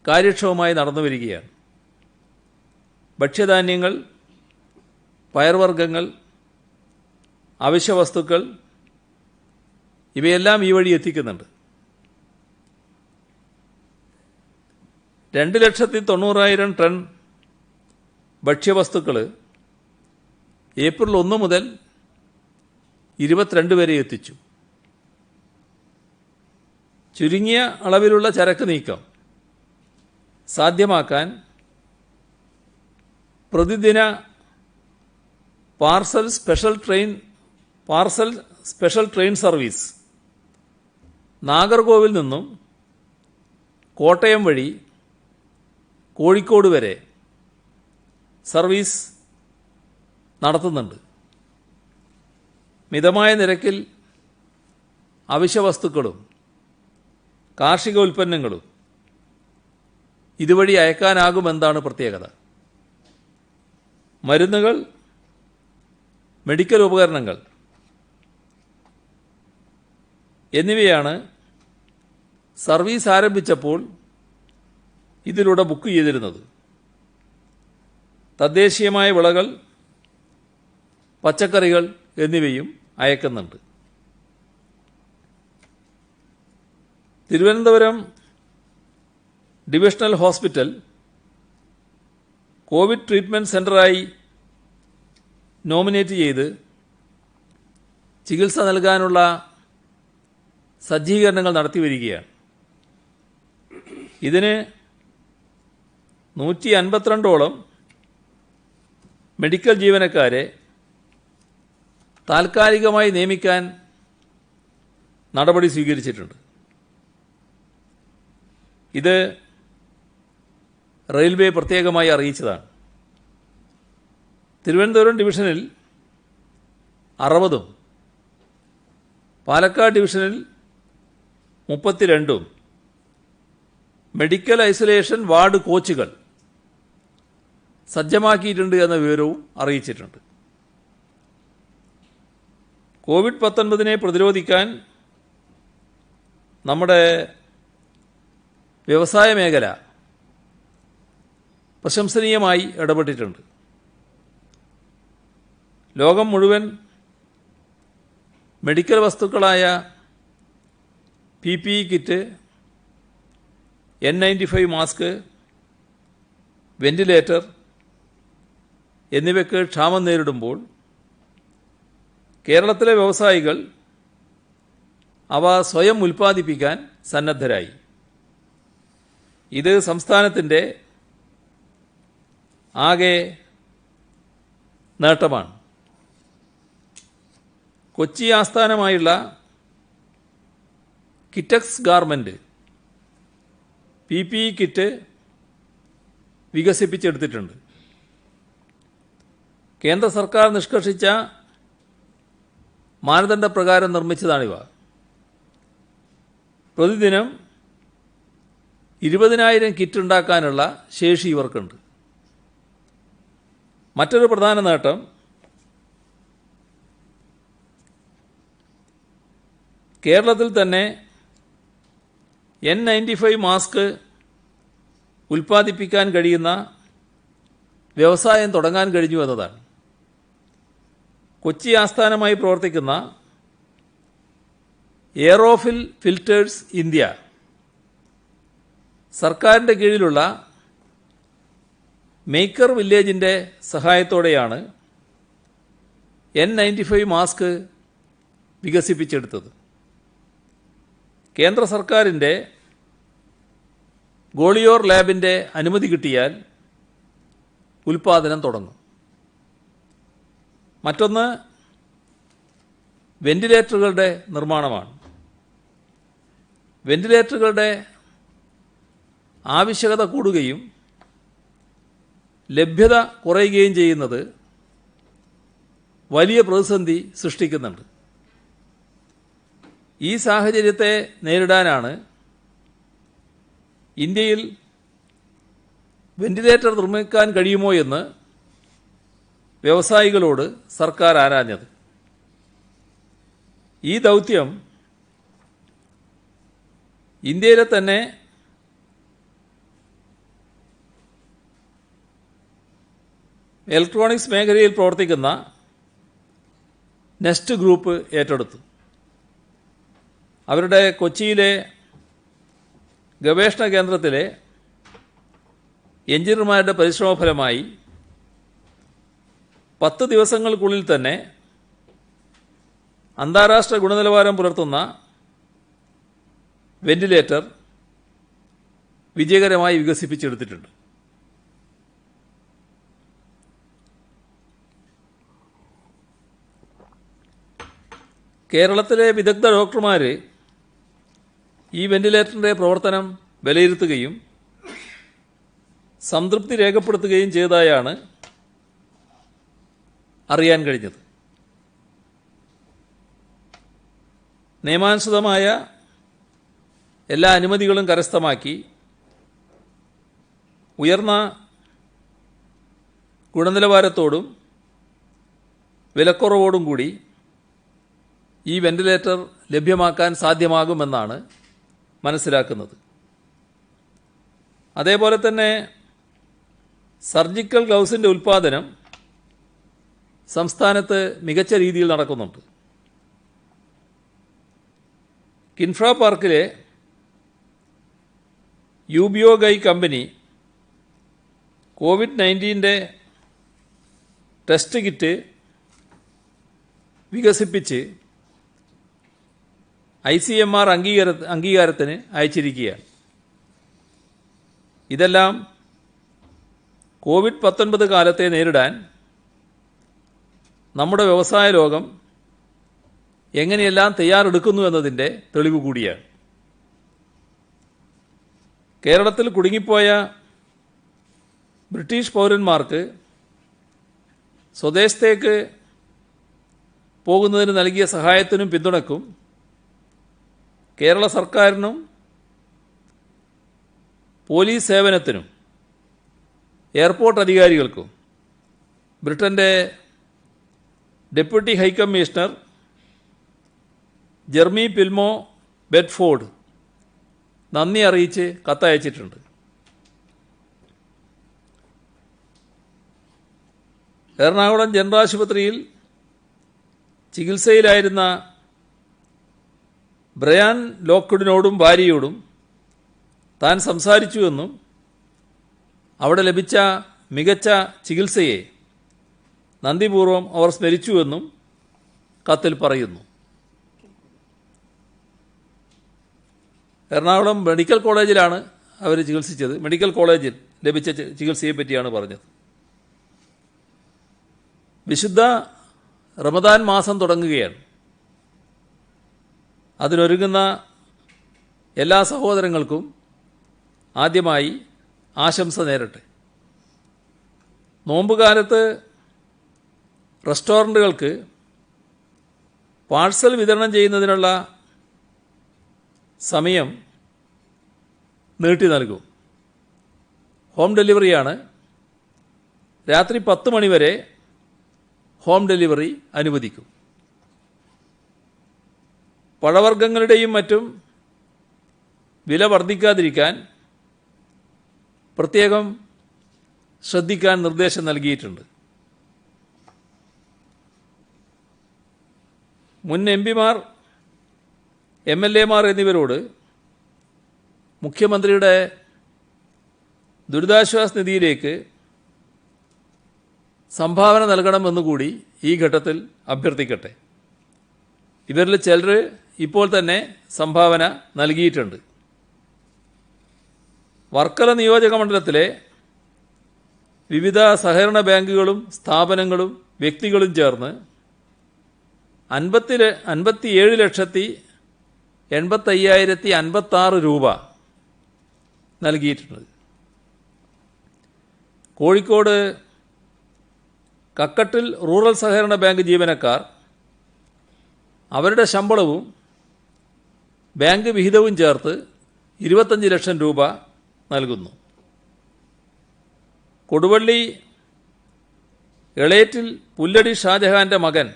S1: കാര്യക്ഷമമായി നടന്നു വരികയാണ്. ഭക്ഷ്യധാന്യങ്ങൾ, പയർവർഗ്ഗങ്ങൾ, അവശ്യവസ്തുക്കൾ ഇവയെല്ലാം ഈ വഴി എത്തിക്കുന്നുണ്ട്. 2,90,000 ടൺ ഭക്ഷ്യവസ്തുക്കൾ ഏപ്രിൽ 1 മുതൽ 22 വരെ എത്തിച്ചു. ചുരുങ്ങിയ അളവിലുള്ള ചരക്ക് നീക്കം സാധ്യമാക്കാൻ പ്രതിദിന parcel special train service Nagercoil നിന്നും കോട്ടയം വഴി കോഴിക്കോട് വരെ സർവീസ് നടത്തുന്നുണ്ട്. മിതമായ നിരക്കിൽ അവശ്യവസ്തുക്കളും കാർഷിക ഉൽപ്പന്നങ്ങളും ഇതുവഴി അയക്കാനാകുമെന്നാണ് പ്രത്യേകത. മരുന്നുകൾ, മെഡിക്കൽ ഉപകരണങ്ങൾ എന്നിവയാണ് സർവീസ് ആരംഭിച്ചപ്പോൾ ഇതിലൂടെ ബുക്ക് ചെയ്തിരുന്നത്. തദ്ദേശീയമായ വിളകൾ, പച്ചക്കറികൾ എന്നിവയും അയക്കുന്നുണ്ട്. Thiruvananthapuram divisional hospital covid treatment സെൻ്ററായി നോമിനേറ്റ് ചെയ്ത് ചികിത്സ നൽകാനുള്ള സജ്ജീകരണങ്ങൾ നടത്തി വരികയാണ്. ഇതിന് 152ഓളം മെഡിക്കൽ ജീവനക്കാരെ താൽക്കാലികമായി നിയമിക്കാൻ നടപടി സ്വീകരിച്ചിട്ടുണ്ട്. ഇത് റെയിൽവേ പ്രത്യേകമായി അറിയിച്ചതാണ്. തിരുവനന്തപുരം ഡിവിഷനിൽ 60ഉം പാലക്കാട് ഡിവിഷനിൽ 32ഉം മെഡിക്കൽ ഐസൊലേഷൻ വാർഡ് കോച്ചുകൾ സജ്ജമാക്കിയിട്ടുണ്ട് എന്ന വിവരവും അറിയിച്ചിട്ടുണ്ട്. കോവിഡ്-19 പ്രതിരോധിക്കാൻ നമ്മുടെ വ്യവസായ മേഖല പ്രശംസനീയമായി ഇടപെട്ടിട്ടുണ്ട്. ലോകം മുഴുവൻ മെഡിക്കൽ വസ്തുക്കളായ PPE kit, N95 mask, ventilator എന്നിവയ്ക്ക് ക്ഷാമം നേരിടുമ്പോൾ കേരളത്തിലെ വ്യവസായികൾ അവ സ്വയം ഉൽപ്പാദിപ്പിക്കാൻ സന്നദ്ധരായി. ഇത് സംസ്ഥാനത്തിൻ്റെ ആകെ നേട്ടമാണ്. കൊച്ചി ആസ്ഥാനമായുള്ള കിറ്റക്സ് ഗാർമെൻറ്റ് PPE കിറ്റ് വികസിപ്പിച്ചെടുത്തിട്ടുണ്ട്. കേന്ദ്ര സർക്കാർ നിഷ്കർഷിച്ച മാനദണ്ഡപ്രകാരം നിർമ്മിച്ചതാണിവ. പ്രതിദിനം 20,000 കിറ്റ് ഉണ്ടാക്കാനുള്ള ശേഷി ഇവർക്കുണ്ട്. മറ്റൊരു പ്രധാന നേട്ടം കേരളത്തിൽ തന്നെ N95 മാസ്ക് ഉൽപ്പാദിപ്പിക്കാൻ കഴിയുന്ന വ്യവസായം തുടങ്ങാൻ കഴിഞ്ഞു എന്നതാണ്. കൊച്ചി ആസ്ഥാനമായി പ്രവർത്തിക്കുന്ന എയറോഫിൽ ഫിൽറ്റേഴ്സ് ഇന്ത്യ സർക്കാരിൻ്റെ കീഴിലുള്ള മേക്കർ വില്ലേജിൻ്റെ സഹായത്തോടെയാണ് N95 മാസ്ക് വികസിപ്പിച്ചെടുത്തത്. കേന്ദ്ര സർക്കാരിൻ്റെ ഗോളിയോർ ലാബിൻ്റെ അനുമതി കിട്ടിയാൽ ഉൽപ്പാദനം തുടങ്ങും. മറ്റൊന്ന് വെന്റിലേറ്ററുകളുടെ നിർമ്മാണമാണ്. വെന്റിലേറ്ററുകളുടെ ആവശ്യകത കൂടുകയും ലഭ്യത കുറയുകയും ചെയ്യുന്നത് വലിയ പ്രതിസന്ധി സൃഷ്ടിക്കുന്നുണ്ട്. ഈ സാഹചര്യത്തെ നേരിടാനാണ് ഇന്ത്യയിൽ വെന്റിലേറ്റർ നിർമ്മിക്കാൻ കഴിയുമോ എന്ന് വ്യവസായികളോട് സർക്കാർ ആരാഞ്ഞത്. ഈ ദൗത്യം ഇന്ത്യയിലെ തന്നെ ഇലക്ട്രോണിക്സ് മേഖലയിൽ പ്രവർത്തിക്കുന്ന നെസ്റ്റ് ഗ്രൂപ്പ് ഏറ്റെടുത്തു. അവരുടെ കൊച്ചിയിലെ ഗവേഷണ കേന്ദ്രത്തിലെ എഞ്ചിനീയർമാരുടെ പരിശ്രമഫലമായി 10 ദിവസങ്ങൾക്കുള്ളിൽ തന്നെ അന്താരാഷ്ട്ര ഗുണനിലവാരം പുലർത്തുന്ന വെന്റിലേറ്റർ വിജയകരമായി വികസിപ്പിച്ചെടുത്തിട്ടുണ്ട്. കേരളത്തിലെ വിദഗ്ധ ഡോക്ടർമാർ ഈ വെന്റിലേറ്ററിൻ്റെ പ്രവർത്തനം വിലയിരുത്തുകയും സംതൃപ്തി രേഖപ്പെടുത്തുകയും ചെയ്തതായാണ് അറിയാൻ കഴിഞ്ഞത്. നിയമാനുസൃതമായ എല്ലാ അനുമതികളും കരസ്ഥമാക്കി ഉയർന്ന ഗുണനിലവാരത്തോടും വിലക്കുറവോടും കൂടി ഈ വെന്റിലേറ്റർ ലഭ്യമാക്കാൻ സാധ്യമാകുമെന്നാണ് മനസ്സിലാക്കുന്നത്. അതേപോലെ തന്നെ സർജിക്കൽ ഗ്ലൗസിൻ്റെ ഉൽപ്പാദനം സംസ്ഥാനത്ത് മികച്ച രീതിയിൽ നടക്കുന്നുണ്ട്. കിൻഫ്ര പാർക്കിലെ യൂബിയോഗൈ കമ്പനി COVID-19 ടെസ്റ്റ് കിറ്റ് വികസിപ്പിച്ച് ICMR അംഗീകാരത്തിന് അയച്ചിരിക്കുകയാണ്. ഇതെല്ലാം COVID-19 കാലത്തെ നേരിടാൻ നമ്മുടെ വ്യവസായ ലോകം എങ്ങനെയെല്ലാം തയ്യാറെടുക്കുന്നു എന്നതിൻ്റെ തെളിവ് കൂടിയാണ്. കേരളത്തിൽ കുടുങ്ങിപ്പോയ ബ്രിട്ടീഷ് പൗരന്മാർക്ക് സ്വദേശത്തേക്ക് പോകുന്നതിന് നൽകിയ സഹായത്തിനും പിന്തുണക്കും കേരള സർക്കാരിനും പോലീസ് സേവനത്തിനും എയർപോർട്ട് അധികാരികൾക്കും ബ്രിട്ടൻ്റെ deputy high commissioner Jeremy Pilmore Bedford നന്ദി അറിയിച്ച് കത്തയച്ചിട്ടുണ്ട്. എറണാകുളം ജനറൽ ആശുപത്രിയിൽ ചികിത്സയിലായിരുന്ന ബ്രയാൻ ലോക്വുഡിനോടും ഭാര്യയോടും താൻ സംസാരിച്ചുവെന്നും അവിടെ ലഭിച്ച മികച്ച ചികിത്സയെ നന്ദിപൂർവ്വം അവർ സ്മരിച്ചുവെന്നും കത്തിൽ പറയുന്നു. എറണാകുളം മെഡിക്കൽ കോളേജിലാണ് അവർ ചികിത്സിച്ചത്. മെഡിക്കൽ കോളേജിൽ ലഭിച്ച ചികിത്സയെ പറ്റിയാണ് പറഞ്ഞത്. വിശുദ്ധ റമദാൻ മാസം തുടങ്ങുകയാണ്. അതിനൊരുങ്ങുന്ന എല്ലാ സഹോദരങ്ങൾക്കും ആദ്യമായി ആശംസ നേരട്ടെ. നോമ്പുകാലത്ത് റെസ്റ്റോറൻറ്റുകൾക്ക് പാഴ്സൽ വിതരണം ചെയ്യുന്നതിനുള്ള സമയം നീട്ടി നൽകും. ഹോം ഡെലിവറിയാണ്. രാത്രി 10 മണി വരെ ഹോം ഡെലിവറി അനുവദിക്കും. പഴവർഗ്ഗങ്ങളുടെയും മറ്റും വില വർദ്ധിക്കാതിരിക്കാൻ പ്രത്യേകം ശ്രദ്ധിക്കാൻ നിർദ്ദേശം നൽകിയിട്ടുണ്ട്. മുൻ എംപിമാർ, MLA മാർ എന്നിവരോട് മുഖ്യമന്ത്രിയുടെ ദുരിതാശ്വാസ നിധിയിലേക്ക് സംഭാവന നൽകണമെന്നുകൂടി ഈ ഘട്ടത്തിൽ അഭ്യർത്ഥിക്കട്ടെ. ഇവരിൽ ചിലർ ഇപ്പോൾ തന്നെ സംഭാവന നൽകിയിട്ടുണ്ട്. വർക്കല നിയോജക മണ്ഡലത്തിലെ വിവിധ സഹകരണ ബാങ്കുകളും സ്ഥാപനങ്ങളും വ്യക്തികളും ചേർന്ന് 57,85,056 രൂപ നൽകിയിട്ടുണ്ട്. കോഴിക്കോട് കക്കട്ടിൽ റൂറൽ സഹകരണ ബാങ്ക് ജീവനക്കാർ അവരുടെ ശമ്പളവും ബാങ്ക് വിഹിതവും ചേർത്ത് 25 ലക്ഷം രൂപ നൽകുന്നു. കൊടുവള്ളി എളേറ്റിൽ പുല്ലടി ഷാജഹാൻ്റെ മകൻ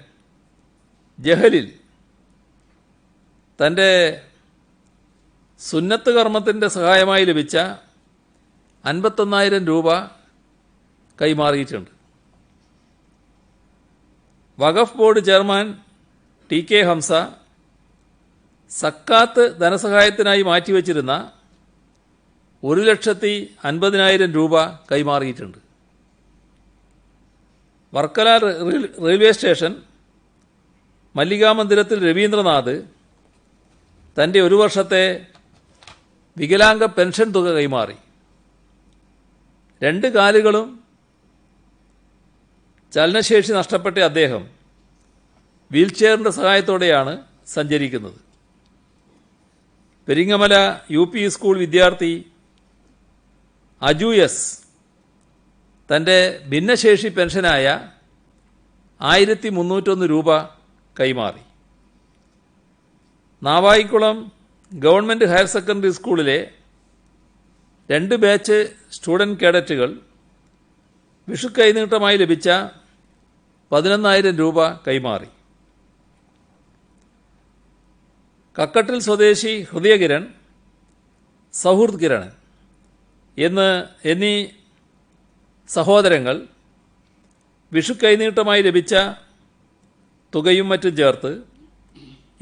S1: ജഹലിൽ തൻ്റെ സുന്നത്ത് കർമ്മത്തിൻ്റെ സഹായമായി ലഭിച്ച 51,000 രൂപ കൈമാറിയിട്ടുണ്ട്. വഖഫ് ബോർഡ് ചെയർമാൻ TK ഹംസ സക്കാത്ത് ധനസഹായത്തിനായി മാറ്റിവെച്ചിരുന്ന 1,50,000 രൂപ കൈമാറിയിട്ടുണ്ട്. വർക്കല റെയിൽവേ സ്റ്റേഷൻ മല്ലികാമന്ദിരത്തിൽ രവീന്ദ്രനാഥ് തൻ്റെ 1 വർഷത്തെ വികലാംഗ പെൻഷൻ തുക കൈമാറി. 2 കാലുകളും ചലനശേഷി നഷ്ടപ്പെട്ട അദ്ദേഹം വീൽചെയറിൻ്റെ സഹായത്തോടെയാണ് സഞ്ചരിക്കുന്നത്. പെരിങ്ങമല UP സ്കൂൾ വിദ്യാർത്ഥി അജു എസ് തൻ്റെ ഭിന്നശേഷി പെൻഷനായ 1,301 രൂപ കൈമാറി. നാവായിക്കുളം ഗവൺമെൻറ് ഹയർ സെക്കൻഡറി സ്കൂളിലെ 2 ബാച്ച് സ്റ്റുഡൻറ് കേഡറ്റുകൾ വിഷു കൈനീട്ടമായി ലഭിച്ച 11,000 രൂപ കൈമാറി. കക്കട്ടിൽ സ്വദേശി ഹൃദയകിരൺ, സൗഹൃദ് കിരൺ എന്നീ സഹോദരങ്ങൾ വിഷു കൈനീട്ടമായി ലഭിച്ച തുകയും മറ്റും ചേർത്ത്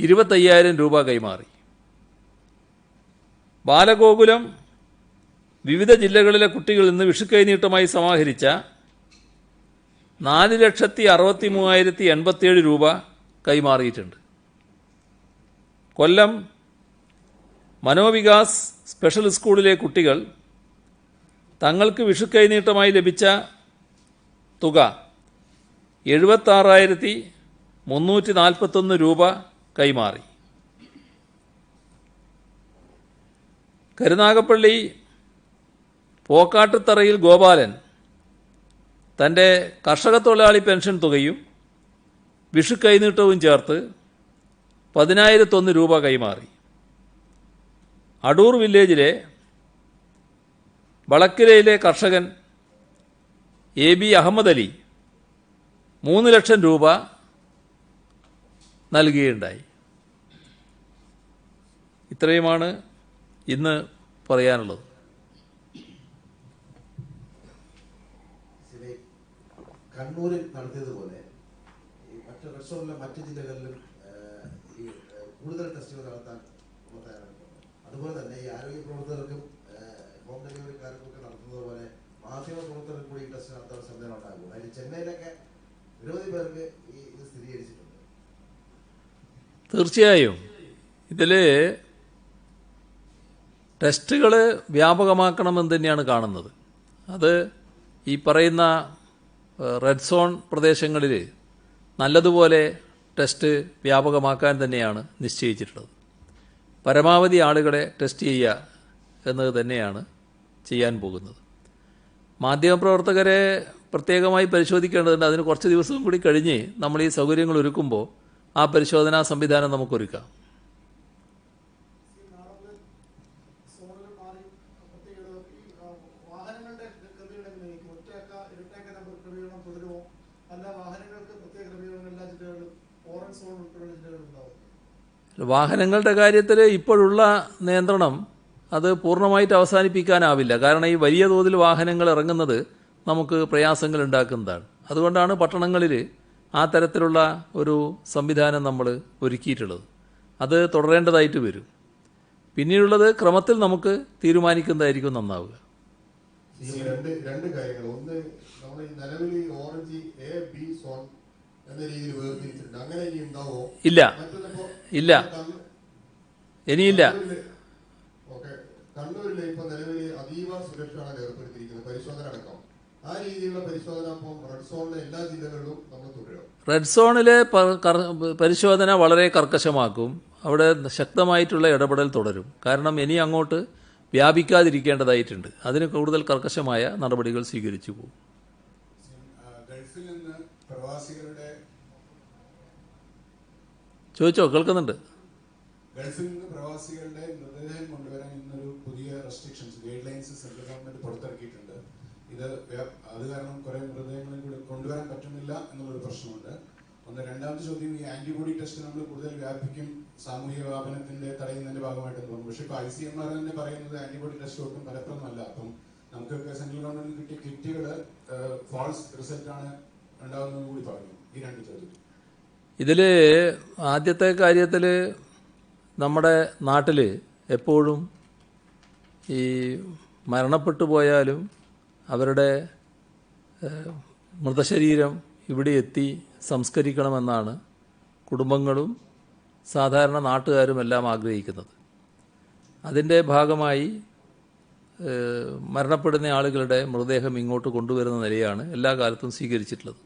S1: 25,000 രൂപ കൈമാറി. ബാലഗോകുലം വിവിധ ജില്ലകളിലെ കുട്ടികളിൽ നിന്ന് വിഷു കൈനീട്ടമായി സമാഹരിച്ച 4,63,087 രൂപ കൈമാറിയിട്ടുണ്ട്. കൊല്ലം മനോവികാസ് സ്പെഷ്യൽ സ്കൂളിലെ കുട്ടികൾ തങ്ങൾക്ക് വിഷു കൈനീട്ടമായി ലഭിച്ച തുക 76,341 രൂപ കൈമാറി. കരുനാഗപ്പള്ളി പോക്കാട്ടുത്തറയിൽ ഗോപാലൻ തൻ്റെ കർഷക തൊഴിലാളി പെൻഷൻ തുകയും വിഷു കൈനീട്ടവും ചേർത്ത് 10,001 രൂപ കൈമാറി. അടൂർ വില്ലേജിലെ വളക്കരയിലെ കർഷകൻ AB അഹമ്മദ് അലി 3 ലക്ഷം രൂപ നൽകുകയുണ്ടായി. ഇത്രയുമാണ് ഇന്ന് പറയാനുള്ളത്.
S2: കണ്ണൂരിൽ നടത്തിയതുപോലെ മറ്റു ജില്ലകളിലും ഈ കൂടുതൽ ടെസ്റ്റുകൾ നടത്താൻ തയ്യാറെടുക്കുന്നത്. അതുപോലെ തന്നെ ഈ ആരോഗ്യ പ്രവർത്തകർക്കും ഹോം ഡെലിവറിക്കാർക്കും ഒക്കെ നടത്തുന്നത് പോലെ മാധ്യമ പ്രവർത്തകർക്ക് കൂടി ഈ ടെസ്റ്റ് നടത്താൻ സംവിധാനം ഉണ്ടാകും. അതിൽ ചെന്നൈയിലൊക്കെ നിരവധി പേർക്ക് ഇത് സ്ഥിരീകരിച്ചിട്ടുണ്ട്.
S1: തീർച്ചയായും ഇതിൽ ടെസ്റ്റുകൾ വ്യാപകമാക്കണമെന്ന് തന്നെയാണ് കാണുന്നത്. അത് ഈ പറയുന്ന റെഡ് സോൺ പ്രദേശങ്ങളിൽ നല്ലതുപോലെ ടെസ്റ്റ് വ്യാപകമാക്കാൻ തന്നെയാണ് നിശ്ചയിച്ചിട്ടുള്ളത്. പരമാവധി ആളുകളെ ടെസ്റ്റ് ചെയ്യുക എന്നത് തന്നെയാണ് ചെയ്യാൻ പോകുന്നത്. മാധ്യമപ്രവർത്തകരെ പ്രത്യേകമായി പരിശോധിക്കേണ്ടതുണ്ട്. അതിന് കുറച്ച് ദിവസം കൂടി കഴിഞ്ഞ് നമ്മൾ ഈ സൗകര്യങ്ങൾ ഒരുക്കുമ്പോൾ ആ പരിശോധനാ സംവിധാനം നമുക്കൊരുക്കാം. വാഹനങ്ങളുടെ കാര്യത്തിൽ ഇപ്പോഴുള്ള നിയന്ത്രണം അത് പൂർണ്ണമായിട്ട് അവസാനിപ്പിക്കാനാവില്ല. കാരണം ഈ വലിയ തോതിൽ വാഹനങ്ങൾ ഇറങ്ങുന്നത് നമുക്ക് പ്രയാസങ്ങൾ ഉണ്ടാക്കുന്നതാണ്. അതുകൊണ്ടാണ് പട്ടണങ്ങളിൽ ആ തരത്തിലുള്ള ഒരു സംവിധാനം നമ്മൾ ഒരുക്കിയിട്ടുള്ളത്. അത് തുടരേണ്ടതായിട്ട് വരും. പിന്നീടുള്ളത് ക്രമത്തിൽ നമുക്ക് തീരുമാനിക്കുന്നതായിരിക്കും നന്നാവുക.
S3: രണ്ട് കാര്യങ്ങൾ. ഒന്ന്, നമ്മൾ നിലവിൽ ഓറഞ്ച് എ ബി സോൺ എന്ന രീതിയിൽ വേർതിരിച്ചിട്ടുണ്ട്. അങ്ങനെ ഇനി ഉണ്ടാവോ?
S1: ഇല്ല, ഇല്ല, ഇനിയില്ല.
S3: കണ്ണൂരിൽ ഇപ്പൊ നിലവിൽ അതീവ സുരക്ഷയാണ് ഏർപ്പെടുത്തിയിരിക്കുന്നത്, പരിശോധന അടക്കം. ആ രീതിയിലുള്ള പരിശോധന ഇപ്പം റെഡ് സോണിലെ എല്ലാ ജില്ലകളിലും നമ്മൾ തുടരും.
S1: റെഡ് സോണിലെ പരിശോധന വളരെ കർക്കശമാക്കും. അവിടെ ശക്തമായിട്ടുള്ള ഇടപെടൽ തുടരും. കാരണം ഇനി അങ്ങോട്ട് വ്യാപിക്കാതിരിക്കേണ്ടതായിട്ടുണ്ട്. അതിന് കൂടുതൽ കർക്കശമായ നടപടികൾ സ്വീകരിച്ചു പോകും.
S4: ഗൾഫിൽ നിന്ന് പ്രവാസികളുടെ
S1: ചോദിച്ചോ, കേൾക്കുന്നുണ്ട്.
S4: ഗൾഫിൽ നിന്ന് പ്രവാസികളുടെ മൃതദേഹം കൊണ്ടുവരാൻ ഇന്നൊരു പുതിയ restrictions guide lines central government പുറത്തിറക്കിയിട്ടുണ്ട്. ഇത് അത് കാരണം കുറെ മൃതദേഹങ്ങൾ കൂടി കൊണ്ടുവരാൻ പറ്റുന്നില്ല എന്നുള്ളൊരു പ്രശ്നമുണ്ട്. ഒന്ന്. രണ്ടാമത്തെ ചോദ്യം, ഈ ആന്റിബോഡി ടെസ്റ്റ് നമ്മൾ കൂടുതൽ വ്യാപിക്കും സാമൂഹിക വ്യാപനത്തിന്റെ തടയുന്നതിന്റെ ഭാഗമായിട്ടെന്ന് തോന്നുന്നു. പക്ഷെ ഇപ്പോൾ ICMR തന്നെ പറയുന്നത് ആന്റിബോഡി ടെസ്റ്റ് ഒട്ടും ഫലപ്രദമല്ല. അപ്പം നമുക്കൊക്കെ സെൻട്രൽ ഗവൺമെന്റ് കിട്ടിയ കിറ്റുകൾ ഫാൾസ് റിസൾട്ടാണ് ഉണ്ടാകുന്നതെന്ന് കൂടി പറഞ്ഞു. ഈ രണ്ട് ചോദ്യം.
S1: ഇതിൽ ആദ്യത്തെ കാര്യത്തിൽ നമ്മുടെ നാട്ടിൽ എപ്പോഴും ഈ മരണപ്പെട്ടു പോയാലും അവരുടെ മൃതശരീരം ഇവിടെ എത്തി സംസ്കരിക്കണമെന്നാണ് കുടുംബങ്ങളും സാധാരണ നാട്ടുകാരും എല്ലാം ആഗ്രഹിക്കുന്നത്. അതിൻ്റെ ഭാഗമായി മരണപ്പെടുന്ന ആളുകളുടെ മൃതദേഹം ഇങ്ങോട്ട് കൊണ്ടുവരുന്ന നിലയാണ് എല്ലാ കാലത്തും സ്വീകരിച്ചിട്ടുള്ളത്.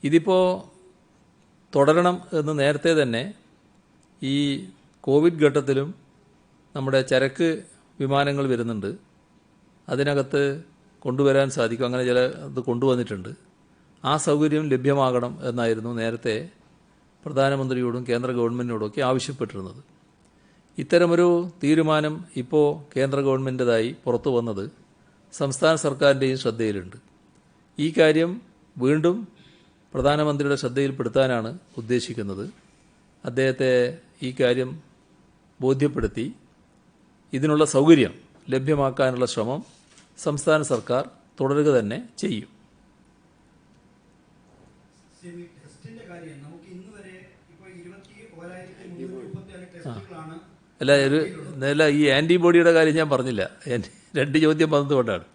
S1: ഇതിപ്പോൾ തുടരണം എന്ന് നേരത്തെ തന്നെ ഈ കോവിഡ് ഘട്ടത്തിലും നമ്മുടെ ചരക്ക് വിമാനങ്ങൾ വരുന്നുണ്ട്, അതിനകത്ത് കൊണ്ടുവരാൻ സാധിക്കും. അങ്ങനെ ചില ഇത് കൊണ്ടുവന്നിട്ടുണ്ട്. ആ സൗകര്യം ലഭ്യമാകണം എന്നായിരുന്നു നേരത്തെ പ്രധാനമന്ത്രിയോടും കേന്ദ്ര ഗവൺമെൻറ്റിനോടൊക്കെ ആവശ്യപ്പെട്ടിരുന്നത്. ഇത്തരമൊരു തീരുമാനം ഇപ്പോൾ കേന്ദ്ര ഗവൺമെൻറ്റേതായി പുറത്തു വന്നത് സംസ്ഥാന സർക്കാരിൻ്റെയും ശ്രദ്ധയിലുണ്ട്. ഈ കാര്യം വീണ്ടും പ്രധാനമന്ത്രിയുടെ ശ്രദ്ധയിൽപ്പെടുത്താനാണ് ഉദ്ദേശിക്കുന്നത്. അദ്ദേഹത്തെ ഈ കാര്യം ബോധ്യപ്പെടുത്തി ഇതിനുള്ള സൗകര്യം ലഭ്യമാക്കാനുള്ള ശ്രമം സംസ്ഥാന സർക്കാർ തുടരുക തന്നെ ചെയ്യും. അല്ല, ഈ ആൻറ്റിബോഡിയുടെ കാര്യം ഞാൻ പറഞ്ഞില്ല. രണ്ട് ചോദ്യം വന്നതുകൊണ്ടാണ്.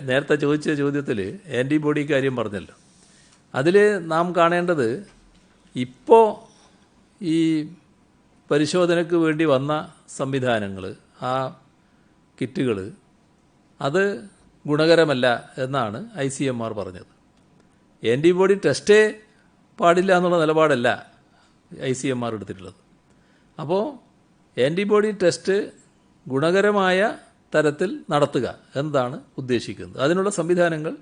S1: നേരത്തെ ചോദിച്ച ചോദ്യത്തിൽ ആൻറ്റിബോഡി കാര്യം പറഞ്ഞല്ലോ. അതിൽ നാം കാണേണ്ടത് ഇപ്പോൾ ഈ പരിശോധനയ്ക്ക് വേണ്ടി വന്ന സംവിധാനങ്ങൾ, ആ കിറ്റുകൾ, അത് ഗുണകരമല്ല എന്നാണ് ICMR പറഞ്ഞത്. ആൻറ്റിബോഡി ടെസ്റ്റേ പാടില്ല എന്നുള്ള നിലപാടല്ല ICMR എടുത്തിട്ടുള്ളത്. അപ്പോൾ ആൻറ്റിബോഡി ടെസ്റ്റ് ഗുണകരമായ തരത്തിൽ നടത്തുക എന്നതാണ് ഉദ്ദേശിക്കുന്നത്. അതിനുള്ള സംവിധാനങ്ങൾ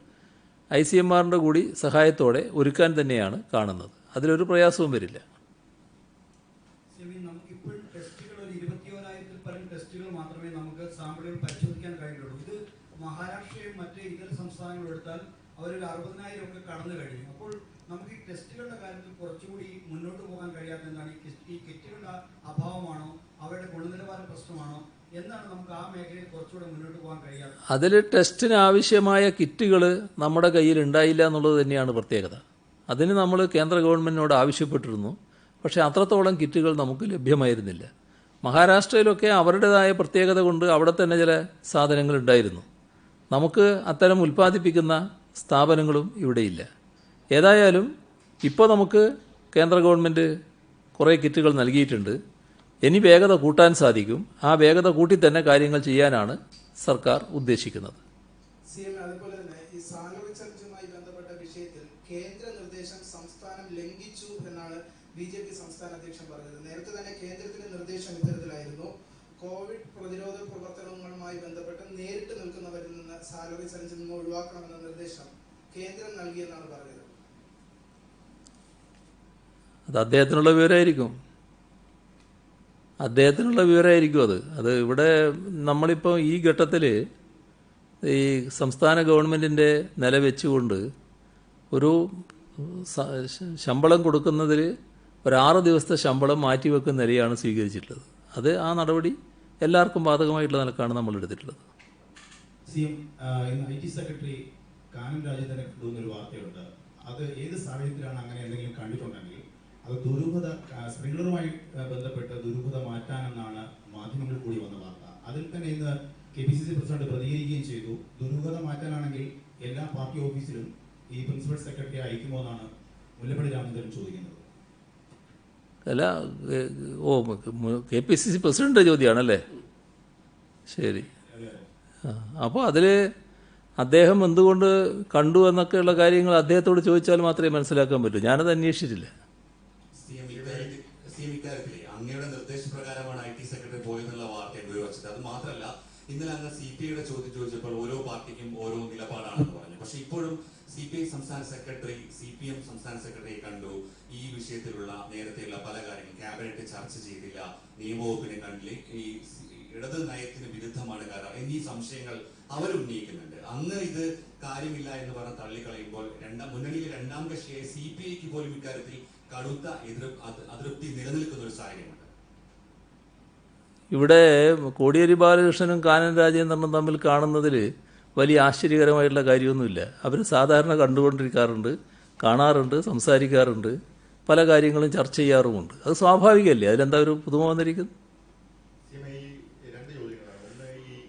S1: ICMRൻ്റെ കൂടി സഹായത്തോടെ ഒരുക്കാൻ തന്നെയാണ് കാണുന്നത്. അതിലൊരു പ്രയാസവും വരില്ല.
S5: മാത്രമേ നമുക്ക് സാമ്പിളുകൾ പരിശോധിക്കാൻ കഴിയുള്ളൂ. ഇത് മഹാരാഷ്ട്രയും മറ്റ് ഇതര സംസ്ഥാനങ്ങളും എടുത്താൽ അവരൊരു 60,000 ഒക്കെ കടന്നു കഴിഞ്ഞു. അപ്പോൾ നമുക്ക് ഈ ടെസ്റ്റുകളുടെ കാര്യത്തിൽ കുറച്ചുകൂടി മുന്നോട്ട് പോകാൻ കഴിയാത്ത എന്താണ്? ഈ കിറ്റുകളുടെ അഭാവമാണോ, അവരുടെ ഗുണനിലവാര പ്രശ്നമാണോ, എന്നാണ് നമുക്ക് ആ മേഖലയിൽ കുറച്ചുകൂടെ മുന്നോട്ട് പോകാൻ കഴിയാത്തത്?
S1: അതിൽ ടെസ്റ്റിന് ആവശ്യമായ കിറ്റുകൾ നമ്മുടെ കയ്യിൽ ഉണ്ടായില്ല എന്നുള്ളത് തന്നെയാണ് പ്രത്യേകത. അതിന് നമ്മൾ കേന്ദ്ര ഗവൺമെൻറ്റിനോട് ആവശ്യപ്പെട്ടിരുന്നു. പക്ഷേ അത്രത്തോളം കിറ്റുകൾ നമുക്ക് ലഭ്യമായിരുന്നില്ല. മഹാരാഷ്ട്രയിലൊക്കെ അവരുടേതായ പ്രത്യേകത കൊണ്ട് അവിടെ തന്നെ ചില സാധനങ്ങൾ ഉണ്ടായിരുന്നു. നമുക്ക് അത്തരം ഉൽപ്പാദിപ്പിക്കുന്ന സ്ഥാപനങ്ങളും ഇവിടെയില്ല. ഏതായാലും ഇപ്പോൾ നമുക്ക് കേന്ദ്ര ഗവൺമെൻറ് കുറേ കിറ്റുകൾ നൽകിയിട്ടുണ്ട്. ഇനി വേഗത കൂട്ടാൻ സാധിക്കും. ആ വേഗത കൂട്ടി തന്നെ കാര്യങ്ങൾ ചെയ്യാനാണ് സർക്കാർ ഉദ്ദേശിക്കുന്നത്.
S6: അതുപോലെ തന്നെ ഈ സാലറി ചലഞ്ചുമായി ബന്ധപ്പെട്ട വിഷയത്തിൽ കേന്ദ്ര നിർദ്ദേശം സംസ്ഥാനം ലംഘിച്ചു എന്നാണ് BJP സംസ്ഥാന അധ്യക്ഷൻ പറഞ്ഞത്. നേരത്തെ തന്നെ കേന്ദ്രത്തിന്റെ നിർദ്ദേശം ഇത്തരത്തിലായിരുന്നു: കോവിഡ് പ്രതിരോധ പ്രവർത്തനങ്ങളുമായി ബന്ധപ്പെട്ട് നേരിട്ട് നിൽക്കുന്നവരിൽ നിന്ന് സാലറി ചലഞ്ചിൽ നിന്ന് ഒഴിവാക്കണമെന്ന നിർദ്ദേശം കേന്ദ്രം നൽകിയെന്നാണ് പറഞ്ഞത്.
S1: അത് അദ്ദേഹത്തിനുള്ള വിവരമായിരിക്കും. അത് ഇവിടെ നമ്മളിപ്പോൾ ഈ ഘട്ടത്തിൽ ഈ സംസ്ഥാന ഗവൺമെൻറ്റിൻ്റെ നില വെച്ചുകൊണ്ട് ഒരു ശമ്പളം കൊടുക്കുന്നതിൽ ഒരു 6 ദിവസത്തെ ശമ്പളം മാറ്റിവെക്കുന്ന നിലയാണ് സ്വീകരിച്ചിട്ടുള്ളത്. അത് ആ നടപടി എല്ലാവർക്കും ബാധകമായിട്ടുള്ള നിലക്കാണ് നമ്മൾ എടുത്തിട്ടുള്ളത്.
S7: ഇന്ന് IT സെക്രട്ടറി കാനം രാജേന്ദ്രനെ കൊണ്ടുവന്നൊരു വാർത്തയുണ്ട്. അത് ഏത് സാഹചര്യത്തിലാണ് അങ്ങനെ എന്തെങ്കിലും കണ്ടിട്ടുണ്ടെങ്കിൽ അത് ദുരൂഹത, സ്പ്രിംഗ്ലറുമായി ബന്ധപ്പെട്ട് ദുരൂഹത മാറ്റാനെന്നാണ് മാധ്യമങ്ങളിൽ കൂടി വന്ന വാർത്ത. അതിൽ തന്നെ ഇന്ന് KPCC പ്രസിഡന്റ് പ്രതികരിക്കുകയും ചെയ്തു. ദുരൂഹത മാറ്റാനാണെങ്കിൽ എല്ലാ പാർട്ടി ഓഫീസിലും ഈ പ്രിൻസിപ്പൽ സെക്രട്ടറി അയക്കുമോ എന്നാണ് മുല്ലപ്പള്ളി രാമചന്ദ്രൻ ചോദിക്കുന്നത്.
S1: അല്ല, KPCC പ്രസിഡന്റ് ചോദ്യമാണല്ലേ? ശരി. അപ്പോൾ അതിൽ അദ്ദേഹം എന്തുകൊണ്ട് കണ്ടു എന്നൊക്കെയുള്ള കാര്യങ്ങൾ അദ്ദേഹത്തോട് ചോദിച്ചാൽ മാത്രമേ മനസ്സിലാക്കാൻ പറ്റൂ. ഞാനത് അന്വേഷിച്ചിട്ടില്ല.
S8: അങ്ങയുടെ നിർദ്ദേശപ്രകാരമാണ് IT സെക്രട്ടറി പോയെന്നുള്ള വാർത്തയാണ് ഉപയോഗിച്ചത്. അത് മാത്രമല്ല, ഇന്നലെ അങ്ങ് CPIയുടെ ചോദ്യം ചോദിച്ചപ്പോൾ ഓരോ പാർട്ടിക്കും ഓരോ നിലപാടാണെന്ന് പറഞ്ഞു. പക്ഷെ ഇപ്പോഴും CPI സംസ്ഥാന സെക്രട്ടറി CPM സംസ്ഥാന സെക്രട്ടറിയെ കണ്ടു. ഈ വിഷയത്തിലുള്ള നേരത്തെയുള്ള പല കാര്യങ്ങളും ക്യാബിനറ്റ് ചർച്ച ചെയ്തില്ല, നിയമവകുപ്പിനെ കണ്ടില്ല, ഈ ഇടത് നയത്തിന് വിരുദ്ധമാണ് കാരണം എന്നീ സംശയങ്ങൾ അവരുന്നയിക്കുന്നുണ്ട്. അങ്ങ് ഇത് കാര്യമില്ല എന്ന് പറഞ്ഞ് തള്ളിക്കളയുമ്പോൾ മുന്നണിയിലെ രണ്ടാം കക്ഷിയായ CPIക്ക് പോലും ഇക്കാര്യത്തിൽ കടുത്ത അതൃപ്തി നിലനിൽക്കുന്ന ഒരു സാഹചര്യമുണ്ട്.
S1: ഇവിടെ കോടിയേരി ബാലകൃഷ്ണനും കാനം രാജേന്ദ്രനും തമ്മിൽ കാണുന്നതിൽ വലിയ ആശ്ചര്യകരമായിട്ടുള്ള കാര്യമൊന്നുമില്ല. അവർ സാധാരണ കണ്ടുകൊണ്ടിരിക്കാറുണ്ട്, കാണാറുണ്ട്, സംസാരിക്കാറുണ്ട്, പല കാര്യങ്ങളും ചർച്ച ചെയ്യാറുമുണ്ട്. അത് സ്വാഭാവികമല്ലേ? അതിലെന്താ ഒരു പുതുമ വന്നിരിക്കുന്നത്?
S3: രണ്ട് ചോദ്യങ്ങളാണ്. ഒന്ന്, ഈ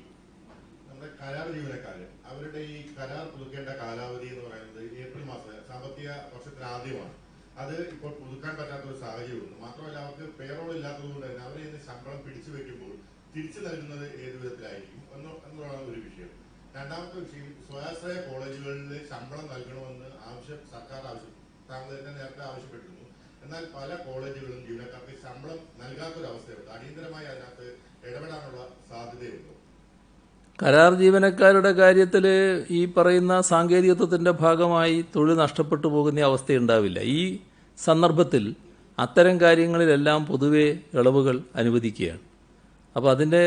S3: നമ്മുടെ കരാർ ജീവനക്കാര് അവരുടെ ഈ കരാർ പുതുക്കേണ്ട കാലാവധി എന്ന് പറയുന്നത് ഏപ്രിൽ മാസം സാമ്പത്തിക വർഷത്തിന് ആദ്യമാണ്. അത് ഇപ്പോൾ പുതുക്കാൻ പറ്റാത്ത ഒരു സാഹചര്യമുണ്ട്. മാത്രമല്ല, അവർക്ക് പേറോൾ ഇല്ലാത്തതുകൊണ്ട് തന്നെ അവരെ ഇന്ന് ശമ്പളം പിടിച്ചു വെക്കുമ്പോൾ തിരിച്ചു നൽകുന്നത് ഏത് വിധത്തിലായിരിക്കും എന്നുള്ളതാണ് ഒരു വിഷയം. രണ്ടാമത്തെ വിഷയം, സ്വാശ്രയ കോളേജുകളിൽ ശമ്പളം നൽകണമെന്ന് സർക്കാർ താങ്കൾ തന്നെ നേരത്തെ ആവശ്യപ്പെട്ടിരുന്നു. എന്നാൽ പല കോളേജുകളും ജീവനക്കാർക്ക് ശമ്പളം നൽകാത്തൊരവസ്ഥയുണ്ട്. അടിയന്തരമായി അതിനകത്ത് ഇടപെടാനുള്ള സാധ്യതയുണ്ടോ?
S1: കരാർ ജീവനക്കാരുടെ കാര്യത്തിൽ ഈ പറയുന്ന സാങ്കേതികത്വത്തിൻ്റെ ഭാഗമായി തൊഴിൽ നഷ്ടപ്പെട്ടു പോകുന്ന അവസ്ഥയുണ്ടാവില്ല. ഈ സന്ദർഭത്തിൽ അത്തരം കാര്യങ്ങളിലെല്ലാം പൊതുവെ ഇളവുകൾ അനുവദിക്കുകയാണ്. അപ്പോൾ അതിൻ്റെ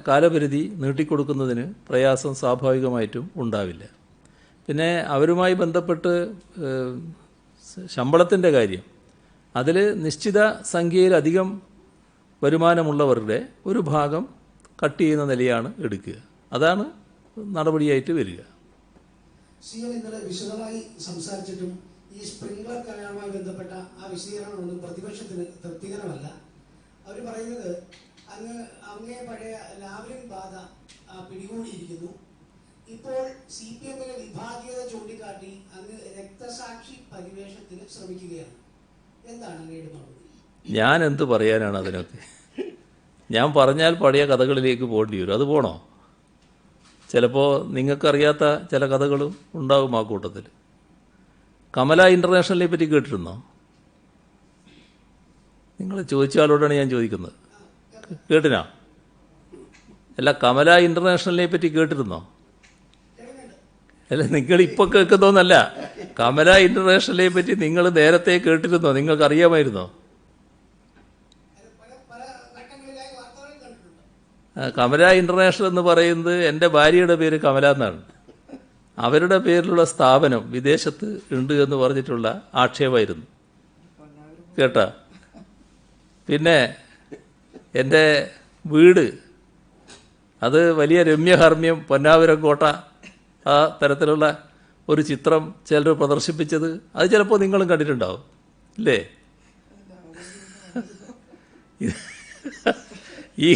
S1: കാലപരിധി നീട്ടിക്കൊടുക്കുന്നതിന് പ്രയാസം സ്വാഭാവികമായിട്ടും ഉണ്ടാവില്ല. പിന്നെ അവരുമായി ബന്ധപ്പെട്ട് ശമ്പളത്തിൻ്റെ കാര്യം, അതിൽ നിശ്ചിത സംഖ്യയിലധികം വരുമാനമുള്ളവരുടെ ഒരു ഭാഗം കട്ട് ചെയ്യുന്ന നിലയാണ് എടുക്കുക. അതാണ് നടപടിയായിട്ട് വരിക.
S9: ഇന്നലെ വിശദമായി സംസാരിച്ചിട്ടും ഈ സ്പ്രിംഗ്ലർ കരാറുമായി ബന്ധപ്പെട്ട ആ വിശദീകരണമൊന്നും പ്രതിപക്ഷത്തിന് തൃപ്തികരമല്ല. അവർ പറയുന്നത് അങ്ങേ പഴയ ലാവ്ലിൻ ബാധ പിടികൂടിയിരിക്കുന്നു. ഇപ്പോൾ CPM-ലെ വിഭാഗീയത ചൂണ്ടിക്കാട്ടി അങ്ങ് രക്തസാക്ഷി പരിവേഷത്തിന് ശ്രമിക്കുകയാണ്. എന്താണ് അങ്ങയുടെ മറുപടി?
S1: ഞാൻ എന്ത് പറയാനാണ് അതിനൊക്കെ? ഞാൻ പറഞ്ഞാൽ പഴയ കഥകളിലേക്ക് പോകേണ്ടി വരും. അത് പോണോ? ചിലപ്പോൾ നിങ്ങൾക്കറിയാത്ത ചില കഥകളും ഉണ്ടാകും ആ കൂട്ടത്തിൽ. കമല ഇൻ്റർനാഷണലിനെ പറ്റി കേട്ടിരുന്നോ? നിങ്ങൾ ചോദിച്ച ആളോടാണ് ഞാൻ ചോദിക്കുന്നത്. കേട്ടിനാ? അല്ല, കമല ഇൻ്റർനാഷണലിനെ പറ്റി കേട്ടിരുന്നോ? അല്ല, നിങ്ങൾ ഇപ്പോൾ കേൾക്കുന്നോന്നല്ല, കമല ഇൻ്റർനാഷണലിനെ പറ്റി നിങ്ങൾ നേരത്തെ കേട്ടിരുന്നോ? നിങ്ങൾക്ക് അറിയാമായിരുന്നോ? കമല ഇൻ്റർനാഷണൽ എന്ന് പറയുന്നത് എൻ്റെ ഭാര്യയുടെ പേര് കമല എന്നാണ്. അവരുടെ പേരിലുള്ള സ്ഥാപനം വിദേശത്ത് ഉണ്ട് എന്ന് പറഞ്ഞിട്ടുള്ള ആക്ഷേപമായിരുന്നു കേട്ടാ. പിന്നെ എൻ്റെ വീട്, അത് വലിയ രമ്യഹർമ്മ്യം പൊന്നാപുരം കോട്ട, ആ തരത്തിലുള്ള ഒരു ചിത്രം ചിലർ പ്രദർശിപ്പിച്ചത് അത് ചിലപ്പോൾ നിങ്ങളും കണ്ടിട്ടുണ്ടാവും, ഇല്ലേ? ഈ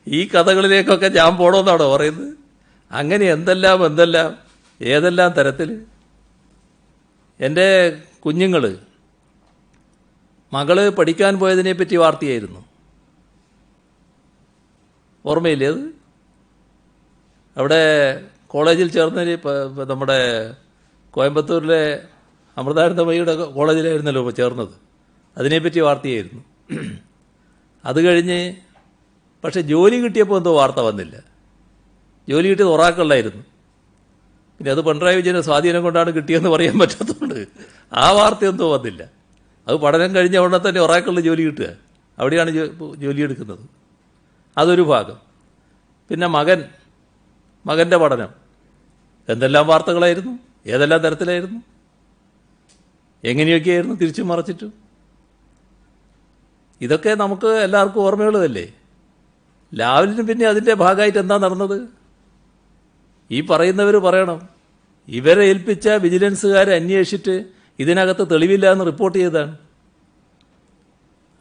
S1: ഈ കഥകളിലേക്കൊക്കെ ഞാൻ പോണമെന്നാണോ പറയുന്നത്? അങ്ങനെ എന്തെല്ലാം ഏതെല്ലാം തരത്തിൽ. എൻ്റെ കുഞ്ഞുങ്ങൾ മകള് പഠിക്കാൻ പോയതിനെപ്പറ്റി വാർത്തയായിരുന്നു, ഓർമ്മയില്ലേ അത്? അവിടെ കോളേജിൽ ചേർന്നതിന് നമ്മുടെ കോയമ്പത്തൂരിലെ അമൃതാനന്ദമയിയുടെ കോളേജിലായിരുന്നല്ലോ ചേർന്നത്, അതിനെപ്പറ്റി വാർത്തയായിരുന്നു. അത് കഴിഞ്ഞ് പക്ഷെ ജോലി കിട്ടിയപ്പോൾ എന്തോ വാർത്ത വന്നില്ല. ജോലി കിട്ടിയത് ഒറാക്കളിലായിരുന്നു. പിന്നെ അത് പിണറായി വിജയൻ്റെ സ്വാധീനം കൊണ്ടാണ് കിട്ടിയെന്ന് പറയാൻ പറ്റാത്തതുകൊണ്ട് ആ വാർത്തയൊന്നും വന്നില്ല. അത് പഠനം കഴിഞ്ഞ ഉടനെ തന്നെ ഒറാക്കളിൽ ജോലി കിട്ടുക, അവിടെയാണ് ജോലി എടുക്കുന്നത്. അതൊരു ഭാഗം. പിന്നെ മകൻ്റെ പഠനം എന്തെല്ലാം വാർത്തകളായിരുന്നു, ഏതെല്ലാം തരത്തിലായിരുന്നു, എങ്ങനെയൊക്കെയായിരുന്നു തിരിച്ചും മറച്ചിട്ടും. ഇതൊക്കെ നമുക്ക് എല്ലാവർക്കും ഓർമ്മയുള്ളതല്ലേ. ലാവലിന് പിന്നെ അതിൻ്റെ ഭാഗമായിട്ട് എന്താ നടന്നത്? ഈ പറയുന്നവർ പറയണം, ഇവരെ ഏൽപ്പിച്ച വിജിലൻസുകാരെ അന്വേഷിച്ചിട്ട് ഇതിനകത്ത് തെളിവില്ല എന്ന് റിപ്പോർട്ട് ചെയ്തതാണ്.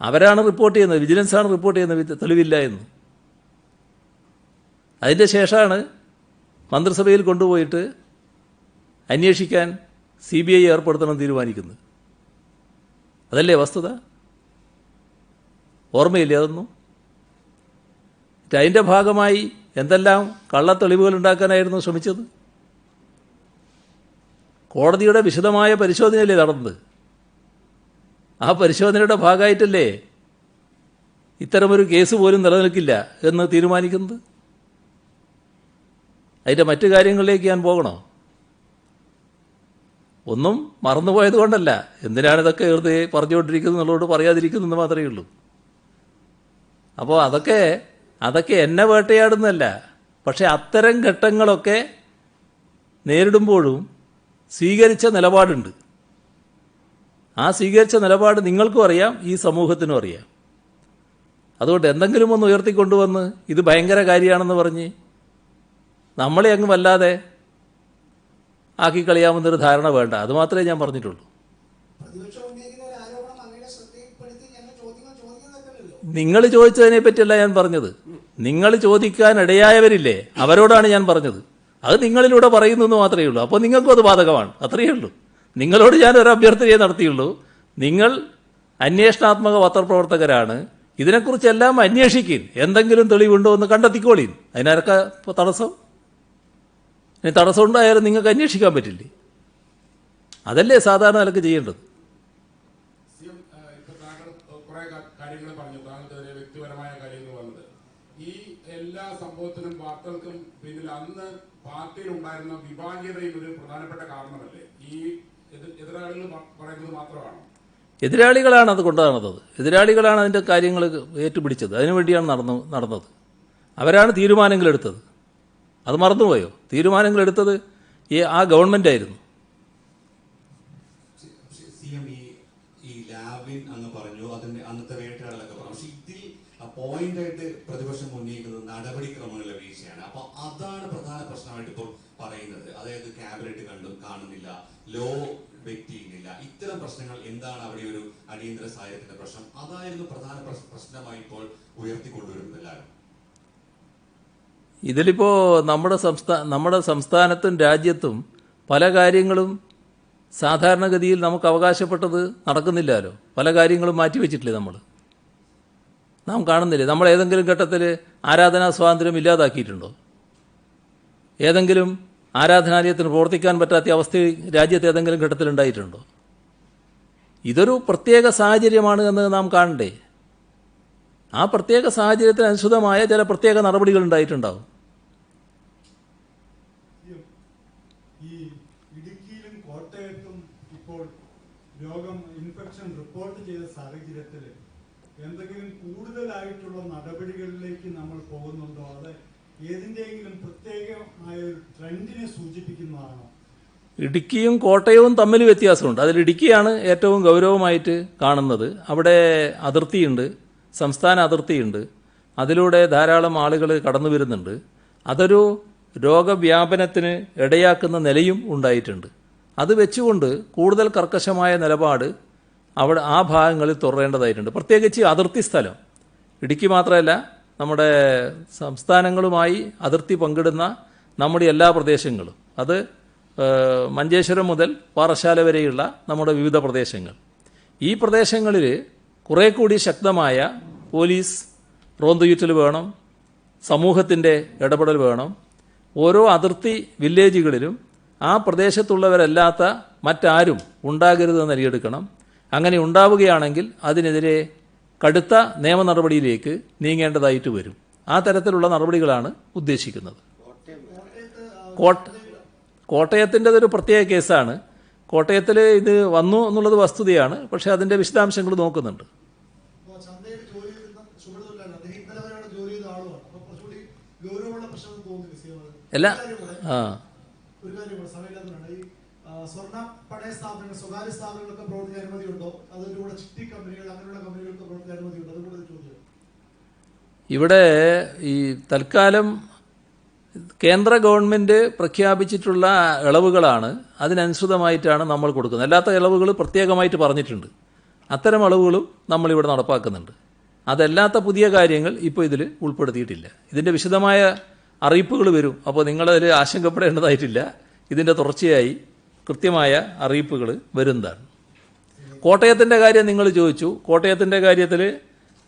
S1: അവരാണ് റിപ്പോർട്ട് ചെയ്യുന്നത്, വിജിലൻസാണ് റിപ്പോർട്ട് ചെയ്യുന്നത് തെളിവില്ല എന്ന്. അതിൻ്റെ ശേഷമാണ് മന്ത്രിസഭയിൽ കൊണ്ടുപോയിട്ട് അന്വേഷിക്കാൻ CBI ഏർപ്പെടുത്തണം തീരുമാനിക്കുന്നത്. അതല്ലേ വസ്തുത? ഓർമ്മയില്ലേ അതൊന്നും? അതിൻ്റെ ഭാഗമായി എന്തെല്ലാം കള്ളത്തെളിവുകൾ ഉണ്ടാക്കാനായിരുന്നു ശ്രമിച്ചത്? കോടതിയുടെ വിശദമായ പരിശോധനയല്ലേ നടന്നത്? ആ പരിശോധനയുടെ ഭാഗമായിട്ടല്ലേ ഇത്തരമൊരു കേസ് പോലും നിലനിൽക്കില്ല എന്ന് തീരുമാനിക്കുന്നത്? അതിൻ്റെ മറ്റു കാര്യങ്ങളിലേക്ക് ഞാൻ പോകണോ? ഒന്നും മറന്നുപോയത് കൊണ്ടല്ല, എന്തിനാണിതൊക്കെ വെറുതെ പറഞ്ഞുകൊണ്ടിരിക്കുന്നത് എന്നുള്ളതോട് പറയാതിരിക്കുന്നതെന്ന് മാത്രമേ ഉള്ളൂ. അപ്പോൾ അതൊക്കെ എന്നെ വേട്ടയാടുന്നതല്ല. പക്ഷേ അത്തരം ഘട്ടങ്ങളൊക്കെ നേരിടുമ്പോഴും സ്വീകരിച്ച നിലപാടുണ്ട്. ആ സ്വീകരിച്ച നിലപാട് നിങ്ങൾക്കും അറിയാം, ഈ സമൂഹത്തിനും അറിയാം. അതുകൊണ്ട് എന്തെങ്കിലും ഒന്ന് ഉയർത്തിക്കൊണ്ടുവന്ന് ഇത് ഭയങ്കര കാര്യമാണെന്ന് പറഞ്ഞ് നമ്മളെ അങ്ങ് വല്ലാതെ ആക്കിക്കളിയാമെന്നൊരു ധാരണ വേണ്ട. അത് മാത്രമേ ഞാൻ പറഞ്ഞിട്ടുള്ളൂ. നിങ്ങൾ ചോദിച്ചതിനെ പറ്റിയല്ല ഞാൻ പറഞ്ഞത്. നിങ്ങൾ ചോദിക്കാൻ ഇടയായവരില്ലേ, അവരോടാണ് ഞാൻ പറഞ്ഞത്. അത് നിങ്ങളിലൂടെ പറയുന്നു എന്ന് മാത്രമേ ഉള്ളൂ. അപ്പോൾ നിങ്ങൾക്കും അത് ബാധകമാണ്, അത്രയേ ഉള്ളൂ. നിങ്ങളോട് ഞാൻ ഒരു അഭ്യർത്ഥനയെ നടത്തിയുള്ളൂ. നിങ്ങൾ അന്വേഷണാത്മക പത്രപ്രവർത്തകരാണ്, ഇതിനെക്കുറിച്ചെല്ലാം അന്വേഷിക്കും, എന്തെങ്കിലും തെളിവുണ്ടോ എന്ന് കണ്ടെത്തിക്കോളീൻ. അതിനാരൊക്കെ തടസ്സം? ഇനി തടസ്സം ഉണ്ടായാലും നിങ്ങൾക്ക് അന്വേഷിക്കാൻ പറ്റില്ലേ? അതല്ലേ സാധാരണ നിലക്ക് ചെയ്യേണ്ടത്.
S4: കാര്യങ്ങൾ പറഞ്ഞു, താങ്കൾക്കെതിരെ വ്യക്തിപരമായ കാര്യങ്ങൾ വന്നത്. ഈ എല്ലാ സംഭവത്തിനും വാർത്തകൾക്കും പിന്നിൽ അന്ന് പാർട്ടിയിൽ ഉണ്ടായിരുന്ന വിഭാഗീയതയും ഒരു പ്രധാനപ്പെട്ട കാരണമല്ലേ? ഈ എതിരാളികൾ പറയുന്നത് മാത്രമാണോ?
S1: എതിരാളികളാണ് അത് കൊണ്ടുനടന്നത്. എതിരാളികളാണ് അതിൻ്റെ കാര്യങ്ങൾ ഏറ്റുപിടിച്ചത്. അതിനുവേണ്ടിയാണ് നടന്നത്. അവരാണ് തീരുമാനങ്ങളെടുത്തത്. അത് മറന്നുപോയോ? തീരുമാനങ്ങളെടുത്തത് ആ ഗവൺമെൻറ്റായിരുന്നു.
S8: ഈ ലാവിൻ അങ്ങ് പറഞ്ഞു, അതിന്റെ അന്നത്തെ വേട്ടയാടലൊക്കെ പറഞ്ഞു. പക്ഷെ ഇതിൽ പോയിന്റായിട്ട് പ്രതിപക്ഷം ഉന്നയിക്കുന്നത് നടപടിക്രമങ്ങളിലെ വീഴ്ചയാണ്. അപ്പൊ അതാണ് പ്രധാന പ്രശ്നമായിട്ട് ഇപ്പോൾ പറയുന്നത്. അതായത് ക്യാബിനറ്റ് കാണുന്നില്ല, ലോ വ്യക്തിയില്ല, ഇത്തരം പ്രശ്നങ്ങൾ. എന്താണ് അവിടെ ഒരു അടിയന്തര സാഹചര്യത്തിന്റെ പ്രശ്നം? അതായിരുന്നു പ്രധാന പ്രശ്നമായി ഇപ്പോൾ ഉയർത്തിക്കൊണ്ടുവരുന്നത് എല്ലാവരും.
S1: ഇതിലിപ്പോൾ നമ്മുടെ സംസ്ഥാനത്തും രാജ്യത്തും പല കാര്യങ്ങളും സാധാരണഗതിയിൽ നമുക്ക് അവകാശപ്പെട്ടത് നടക്കുന്നില്ലല്ലോ. പല കാര്യങ്ങളും മാറ്റിവെച്ചിട്ടില്ലേ നാം കാണുന്നില്ലേ? നമ്മൾ ഏതെങ്കിലും ഘട്ടത്തിൽ ആരാധനാ സ്വാതന്ത്ര്യം ഇല്ലാതാക്കിയിട്ടുണ്ടോ? ഏതെങ്കിലും ആരാധനാലയത്തിന് പ്രവർത്തിക്കാൻ പറ്റാത്ത അവസ്ഥ രാജ്യത്ത് ഏതെങ്കിലും ഘട്ടത്തിൽ ഉണ്ടായിട്ടുണ്ടോ? ഇതൊരു പ്രത്യേക സാഹചര്യമാണ് എന്ന് നാം കാണണ്ടേ? ആ പ്രത്യേക സാഹചര്യത്തിന് അനുസൃതമായ ചില പ്രത്യേക നടപടികൾ ഉണ്ടായിട്ടുണ്ടാവും.
S10: ഈ ഇടുക്കിയിലും കോട്ടയത്തും ഇപ്പോൾ ഇൻഫെക്ഷൻ റിപ്പോർട്ട് ചെയ്ത സാഹചര്യത്തിൽ എന്തെങ്കിലും കൂടുതലായിട്ടുള്ള നടപടികളിലേക്ക് നമ്മൾ പോകുന്നുണ്ടോ? അത് ഏതിൻ്റെയെങ്കിലും പ്രത്യേകമായ ഒരു ട്രെൻഡിനെ സൂചിപ്പിക്കുന്നതാണോ?
S1: ഇടുക്കിയും കോട്ടയവും തമ്മിൽ വ്യത്യാസമുണ്ട്. അതിൽ ഇടുക്കിയാണ് ഏറ്റവും ഗൗരവമായിട്ട് കാണുന്നത്. അവിടെ അതിർത്തിയുണ്ട്, സംസ്ഥാന അതിർത്തിയുണ്ട്. അതിലൂടെ ധാരാളം ആളുകൾ കടന്നു വരുന്നുണ്ട്. അതൊരു രോഗവ്യാപനത്തിന് ഇടയാക്കുന്ന നിലയും ഉണ്ടായിട്ടുണ്ട്. അത് വെച്ചുകൊണ്ട് കൂടുതൽ കർക്കശമായ നിലപാട് അവിടെ ആ ഭാഗങ്ങളിൽ തുറക്കേണ്ടതായിട്ടുണ്ട്. പ്രത്യേകിച്ച് അതിർത്തി സ്ഥലം, ഇടുക്കി മാത്രമല്ല നമ്മുടെ സംസ്ഥാനങ്ങളുമായി അതിർത്തി പങ്കിടുന്ന നമ്മുടെ എല്ലാ പ്രദേശങ്ങളും, അത് മഞ്ചേശ്വരം മുതൽ പാറശാല വരെയുള്ള നമ്മുടെ വിവിധ പ്രദേശങ്ങൾ, ഈ പ്രദേശങ്ങളിൽ കുറേ കൂടി ശക്തമായ പോലീസ് റോന്തുചുറ്റൽ വേണം, സമൂഹത്തിൻ്റെ ഇടപെടൽ വേണം. ഓരോ അതിർത്തി വില്ലേജുകളിലും ആ പ്രദേശത്തുള്ളവരല്ലാത്ത മറ്റാരും ഉണ്ടാകരുതെന്ന് നൽകിയെടുക്കണം. അങ്ങനെ ഉണ്ടാവുകയാണെങ്കിൽ അതിനെതിരെ കടുത്ത നിയമ നടപടിയിലേക്ക് നീങ്ങേണ്ടതായിട്ട് വരും. ആ തരത്തിലുള്ള നടപടികളാണ് ഉദ്ദേശിക്കുന്നത്. കോട്ടയത്തിൻ്റെതൊരു പ്രത്യേക കേസാണ്. കോട്ടയത്തിൽ ഇത് വന്നു എന്നുള്ളത് വസ്തുതയാണ്. പക്ഷേ അതിൻ്റെ വിശദാംശങ്ങൾ നോക്കുന്നുണ്ട്. അല്ല
S11: ഒരു കാര്യം സമയമില്ലാത്തതാണ്. ഈ സ്വർണ്ണ പണയ സ്ഥാപനങ്ങൾ, സ്വകാര്യ സ്ഥാപനങ്ങളൊക്കെ പ്രവർത്തിക്കാൻ അനുമതിയുണ്ടോ? അതിന്റെ കൂടെ ചിട്ടി കമ്പനികൾ, അങ്ങനെയുള്ള കമ്പനികൾക്ക് പ്രവർത്തിക്കാൻ അനുമതിയുണ്ടോ? അതുകൂടെ ചോദ്യം.
S1: ഇവിടെ ഈ തൽക്കാലം കേന്ദ്ര ഗവൺമെൻറ് പ്രഖ്യാപിച്ചിട്ടുള്ള ഇളവുകളാണ്, അതിനനുസൃതമായിട്ടാണ് നമ്മൾ കൊടുക്കുന്നത്. അല്ലാത്ത ഇളവുകൾ പ്രത്യേകമായിട്ട് പറഞ്ഞിട്ടുണ്ട്. അത്തരം ഇളവുകളും നമ്മളിവിടെ നടപ്പാക്കുന്നുണ്ട്. അതല്ലാത്ത പുതിയ കാര്യങ്ങൾ ഇപ്പോൾ ഇതിൽ ഉൾപ്പെടുത്തിയിട്ടില്ല. ഇതിൻ്റെ വിശദമായ അറിയിപ്പുകൾ വരും. അപ്പോൾ നിങ്ങളതിൽ ആശങ്കപ്പെടേണ്ടതായിട്ടില്ല. ഇതിൻ്റെ തുടർച്ചയായി കൃത്യമായ അറിയിപ്പുകൾ വരുന്നതാണ്. കോട്ടയത്തിൻ്റെ കാര്യം നിങ്ങൾ ചോദിച്ചു. കോട്ടയത്തിൻ്റെ കാര്യത്തിൽ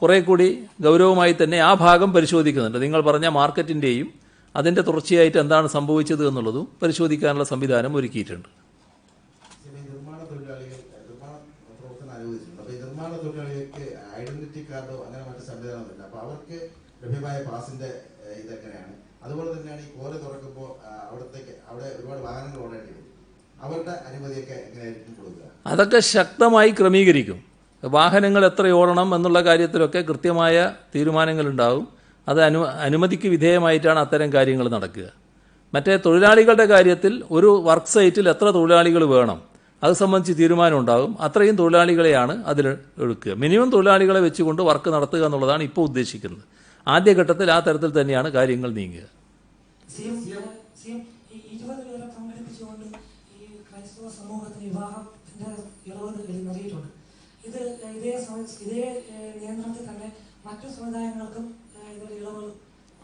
S1: കുറേ കൂടി ഗൗരവമായി തന്നെ ആ ഭാഗം പരിശോധിക്കുന്നുണ്ട്. നിങ്ങൾ പറഞ്ഞ മാർക്കറ്റിൻ്റെയും അതിൻ്റെ തുടർച്ചയായിട്ട് എന്താണ് സംഭവിച്ചത് എന്നുള്ളതും പരിശോധിക്കാനുള്ള സംവിധാനം ഒരുക്കിയിട്ടുണ്ട്.
S2: നിർമ്മാണ പ്രവർത്തനം അനുവദിച്ചിട്ടുണ്ട്. അപ്പോൾ ഈ നിർമ്മാണ തൊഴിലാളികൾക്ക് ഐഡന്റിറ്റി കാർഡോ അങ്ങനെ മറ്റു സംവിധാനമൊന്നുമില്ല. അപ്പോൾ അവർക്ക് ലഭ്യമായ പാസിന്റെ ഇതെങ്ങനെയാണ്? അതുപോലെ തന്നെയാണ് ഈ കോല തുറക്കുമ്പോൾ അവിടെ ഒരുപാട് വാഹനങ്ങൾ ഓടേണ്ടി വരും. അവരുടെ അനുമതിയൊക്കെ എങ്ങനെയായിരിക്കും കൊടുക്കുക?
S1: അതൊക്കെ ശക്തമായി ക്രമീകരിക്കും. വാഹനങ്ങൾ എത്ര ഓടണം എന്നുള്ള കാര്യത്തിലൊക്കെ കൃത്യമായ തീരുമാനങ്ങളുണ്ടാവും. അത് അനുമതിക്ക് വിധേയമായിട്ടാണ് അത്തരം കാര്യങ്ങൾ നടക്കുക. മറ്റേ തൊഴിലാളികളുടെ കാര്യത്തിൽ ഒരു വർക്ക് സൈറ്റിൽ എത്ര തൊഴിലാളികൾ വേണം അത് സംബന്ധിച്ച് തീരുമാനം ഉണ്ടാകും. അത്രയും തൊഴിലാളികളെയാണ് അതിൽ എടുക്കുക. മിനിമം തൊഴിലാളികളെ വെച്ചുകൊണ്ട് വർക്ക് നടത്തുക എന്നുള്ളതാണ് ഇപ്പോൾ ഉദ്ദേശിക്കുന്നത്. ആദ്യഘട്ടത്തിൽ ആ തരത്തിൽ തന്നെയാണ് കാര്യങ്ങൾ നീങ്ങുക.
S12: സമൂഹത്തിന് വിവാഹത്തിന്റെ ഇളവുകൾ നൽകിയിട്ടുണ്ട്. ഇത് ഇതേ നിയന്ത്രണത്തിൽ തന്നെ മറ്റു സമുദായങ്ങൾക്കും ഇളവുകൾ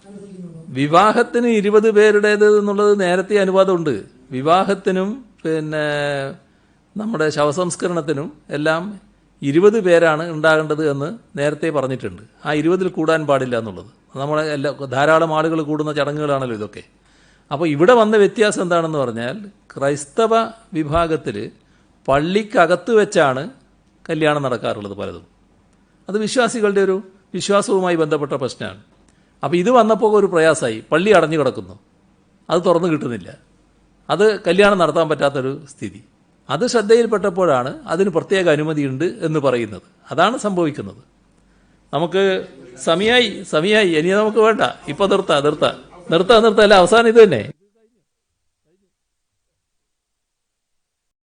S12: അനുവദിക്കുന്നുണ്ടോ?
S1: വിവാഹത്തിന് 20 പേരുടേത് എന്നുള്ളത് നേരത്തെ അനുവാദമുണ്ട്. വിവാഹത്തിനും പിന്നെ നമ്മുടെ ശവസംസ്കരണത്തിനും എല്ലാം 20 പേരാണ് ഉണ്ടാകേണ്ടത് എന്ന് നേരത്തെ പറഞ്ഞിട്ടുണ്ട്. ആ 20-ൽ കൂടാൻ പാടില്ല എന്നുള്ളത്. നമ്മളെ ധാരാളം ആളുകൾ കൂടുന്ന ചടങ്ങുകളാണല്ലോ ഇതൊക്കെ. അപ്പോൾ ഇവിടെ വന്ന വ്യത്യാസം എന്താണെന്ന് പറഞ്ഞാൽ, ക്രൈസ്തവ വിഭാഗത്തിൽ പള്ളിക്കകത്ത് വെച്ചാണ് കല്യാണം നടക്കാറുള്ളത് പലതും. അത് വിശ്വാസികളുടെ ഒരു വിശ്വാസവുമായി ബന്ധപ്പെട്ട പ്രശ്നമാണ്. അപ്പോൾ ഇത് വന്നപ്പോൾ ഒരു പ്രയാസമായി. പള്ളി അടഞ്ഞു കിടക്കുന്നു, അത് തുറന്നു കിട്ടുന്നില്ല, അത് കല്യാണം നടത്താൻ പറ്റാത്തൊരു സ്ഥിതി. അത് ശ്രദ്ധയിൽപ്പെട്ടപ്പോഴാണ് അതിന് പ്രത്യേക അനുമതിയുണ്ട് എന്ന് പറയുന്നത്. അതാണ് സംഭവിക്കുന്നത്. നമുക്ക് സമയായി ഇനി നമുക്ക് വേണ്ട. ഇപ്പോൾ നിർത്താം. അല്ല അവസാനം ഇത് തന്നെ.